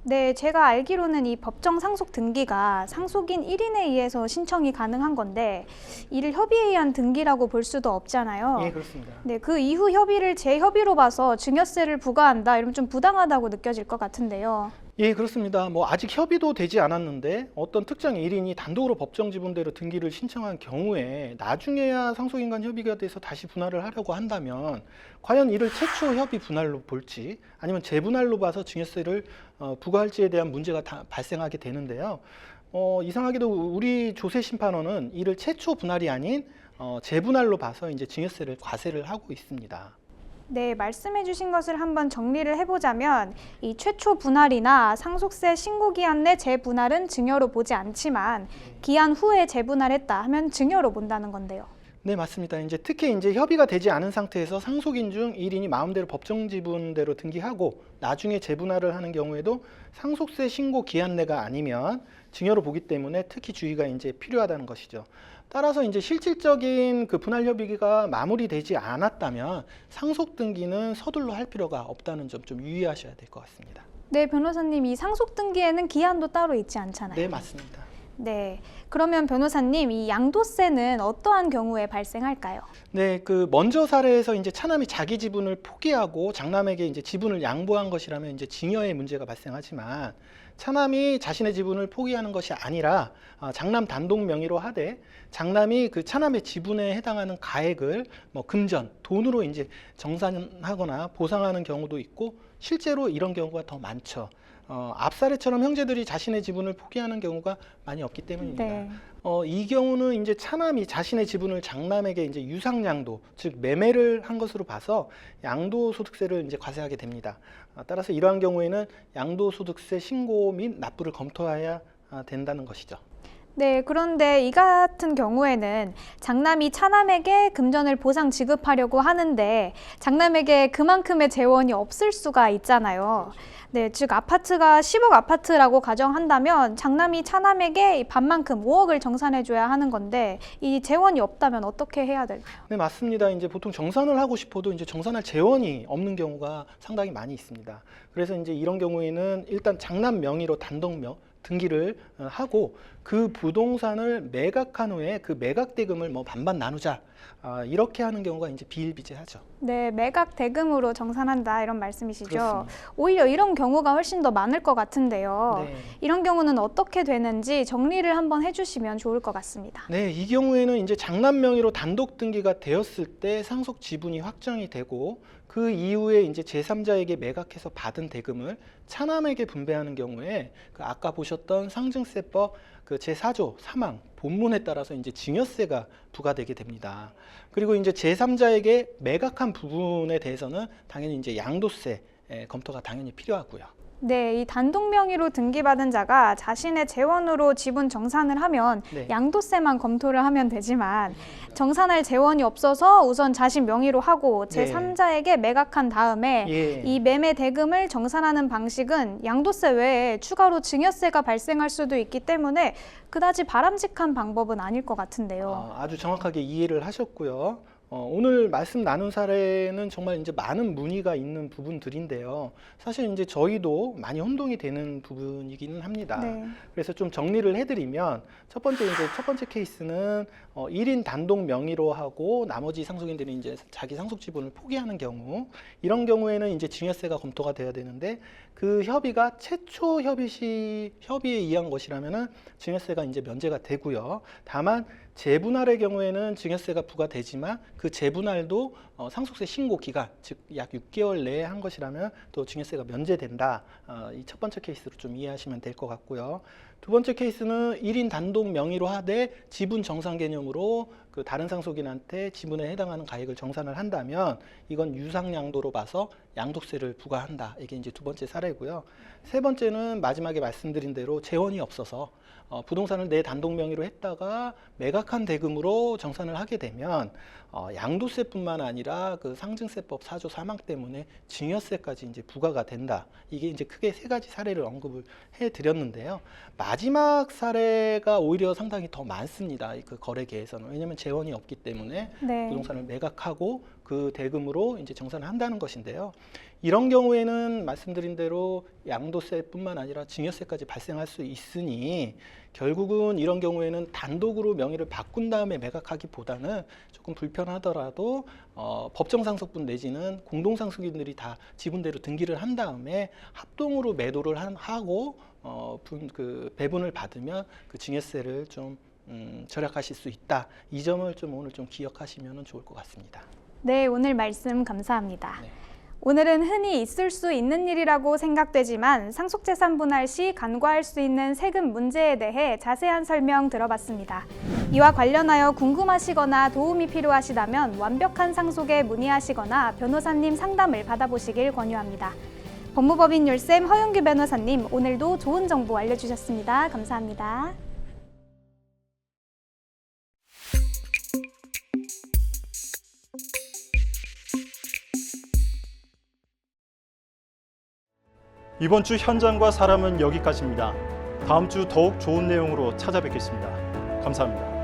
네, 제가 알기로는 이 법정 상속 등기가 상속인 1인에 의해서 신청이 가능한 건데 이를 협의에 의한 등기라고 볼 수도 없잖아요. 예, 그렇습니다. 네, 그 이후 협의를 재협의로 봐서 증여세를 부과한다 이러면 좀 부당하다고 느껴질 것 같은데요. 예, 그렇습니다. 아직 협의도 되지 않았는데 어떤 특정 1인이 단독으로 법정 지분대로 등기를 신청한 경우에 나중에야 상속인 간 협의가 돼서 다시 분할을 하려고 한다면 과연 이를 최초 협의 분할로 볼지 아니면 재분할로 봐서 증여세를 부과할지에 대한 문제가 발생하게 되는데요. 이상하게도 우리 조세심판원은 이를 최초 분할이 아닌 재분할로 봐서 이제 증여세를 과세를 하고 있습니다. 네, 말씀해 주신 것을 한번 정리를 해보자면 이 최초 분할이나 상속세 신고 기한 내 재분할은 증여로 보지 않지만 기한 후에 재분할했다 하면 증여로 본다는 건데요. 네, 맞습니다. 특히 협의가 되지 않은 상태에서 상속인 중 1인이 마음대로 법정 지분대로 등기하고 나중에 재분할을 하는 경우에도 상속세 신고 기한 내가 아니면 증여로 보기 때문에 특히 주의가 필요하다는 것이죠. 따라서 실질적인 그 분할 협의가 마무리되지 않았다면 상속 등기는 서둘러 할 필요가 없다는 점 좀 유의하셔야 될 것 같습니다. 네, 변호사님, 이 상속 등기에는 기한도 따로 있지 않잖아요. 네, 맞습니다. 네, 그러면 변호사님, 이 양도세는 어떠한 경우에 발생할까요? 네, 그 먼저 사례에서 차남이 자기 지분을 포기하고 장남에게 지분을 양보한 것이라면 증여의 문제가 발생하지만 차남이 자신의 지분을 포기하는 것이 아니라 장남 단독 명의로 하되 장남이 그 차남의 지분에 해당하는 가액을 금전, 돈으로 정산하거나 보상하는 경우도 있고 실제로 이런 경우가 더 많죠. 앞 사례처럼 형제들이 자신의 지분을 포기하는 경우가 많이 없기 때문입니다. 네. 이 경우는 차남이 자신의 지분을 장남에게 유상양도, 즉 매매를 한 것으로 봐서 양도소득세를 과세하게 됩니다. 따라서 이러한 경우에는 양도소득세 신고 및 납부를 검토해야 된다는 것이죠. 네, 그런데 이 같은 경우에는 장남이 차남에게 금전을 보상 지급하려고 하는데 장남에게 그만큼의 재원이 없을 수가 있잖아요. 네, 즉 아파트가 10억 아파트라고 가정한다면 장남이 차남에게 반만큼 5억을 정산해줘야 하는 건데 이 재원이 없다면 어떻게 해야 될까요? 네, 맞습니다. 보통 정산을 하고 싶어도 정산할 재원이 없는 경우가 상당히 많이 있습니다. 그래서 이런 경우에는 일단 장남 명의로 단독 등기를 하고 그 부동산을 매각한 후에 그 매각 대금을 반반 나누자 이렇게 하는 경우가 비일비재하죠. 네, 매각 대금으로 정산한다 이런 말씀이시죠. 그렇습니다. 오히려 이런 경우가 훨씬 더 많을 것 같은데요. 네. 이런 경우는 어떻게 되는지 정리를 한번 해주시면 좋을 것 같습니다. 네, 이 경우에는 장남 명의로 단독 등기가 되었을 때 상속 지분이 확정이 되고 그 이후에 제3자에게 매각해서 받은 대금을 차남에게 분배하는 경우에 그 아까 보셨던 상증세법 그 제4조 3항 본문에 따라서 증여세가 부과되게 됩니다. 그리고 제3자에게 매각한 부분에 대해서는 당연히 양도세 검토가 당연히 필요하고요. 네, 이 단독 명의로 등기받은 자가 자신의 재원으로 지분 정산을 하면 네. 양도세만 검토를 하면 되지만 정산할 재원이 없어서 우선 자신 명의로 하고 제3자에게 매각한 다음에 예. 이 매매 대금을 정산하는 방식은 양도세 외에 추가로 증여세가 발생할 수도 있기 때문에 그다지 바람직한 방법은 아닐 것 같은데요. 아주 정확하게 이해를 하셨고요. 오늘 말씀 나눈 사례는 정말 이제 많은 문의가 있는 부분들인데요. 사실 이제 저희도 많이 혼동이 되는 부분이기는 합니다. 네. 그래서 좀 정리를 해드리면 첫 번째 케이스는 1인 단독 명의로 하고 나머지 상속인들이 이제 자기 상속 지분을 포기하는 경우, 이런 경우에는 이제 증여세가 검토가 돼야 되는데 그 협의가 최초 협의에 의한 것이라면은 증여세가 이제 면제가 되고요. 다만 재분할의 경우에는 증여세가 부과되지만 그 재분할도 상속세 신고 기간, 즉 약 6개월 내에 한 것이라면 또 증여세가 면제된다. 이 첫 번째 케이스로 좀 이해하시면 될 것 같고요. 두 번째 케이스는 1인 단독 명의로 하되 지분 정산 개념으로 그 다른 상속인한테 지분에 해당하는 가액을 정산을 한다면 이건 유상양도로 봐서 양도세를 부과한다. 이게 이제 두 번째 사례고요. 세 번째는 마지막에 말씀드린 대로 재원이 없어서 부동산을 내 단독 명의로 했다가 매각한 대금으로 정산을 하게 되면 양도세뿐만 아니라 그 상증세법 4조 3항 때문에 증여세까지 이제 부과가 된다. 이게 이제 크게 세 가지 사례를 언급을 해드렸는데요. 마지막 사례가 오히려 상당히 더 많습니다. 그 거래계에서는. 왜냐하면 재원이 없기 때문에 네. 부동산을 매각하고 그 대금으로 이제 정산을 한다는 것인데요. 이런 경우에는 말씀드린 대로 양도세뿐만 아니라 증여세까지 발생할 수 있으니 결국은 이런 경우에는 단독으로 명의를 바꾼 다음에 매각하기보다는 조금 불편하더라도 법정상속분 내지는 공동상속인들이 다 지분대로 등기를 한 다음에 합동으로 매도를 하고 그 배분을 받으면 그 증여세를 좀 절약하실 수 있다. 이 점을 좀 오늘 좀 기억하시면 좋을 것 같습니다. 네, 오늘 말씀 감사합니다. 네. 오늘은 흔히 있을 수 있는 일이라고 생각되지만 상속재산 분할 시 간과할 수 있는 세금 문제에 대해 자세한 설명 들어봤습니다. 이와 관련하여 궁금하시거나 도움이 필요하시다면 완벽한 상속에 문의하시거나 변호사님 상담을 받아보시길 권유합니다. 법무법인 율쌤 허윤규 변호사님, 오늘도 좋은 정보 알려주셨습니다. 감사합니다. 이번 주 현장과 사람은 여기까지입니다. 다음 주 더욱 좋은 내용으로 찾아뵙겠습니다. 감사합니다.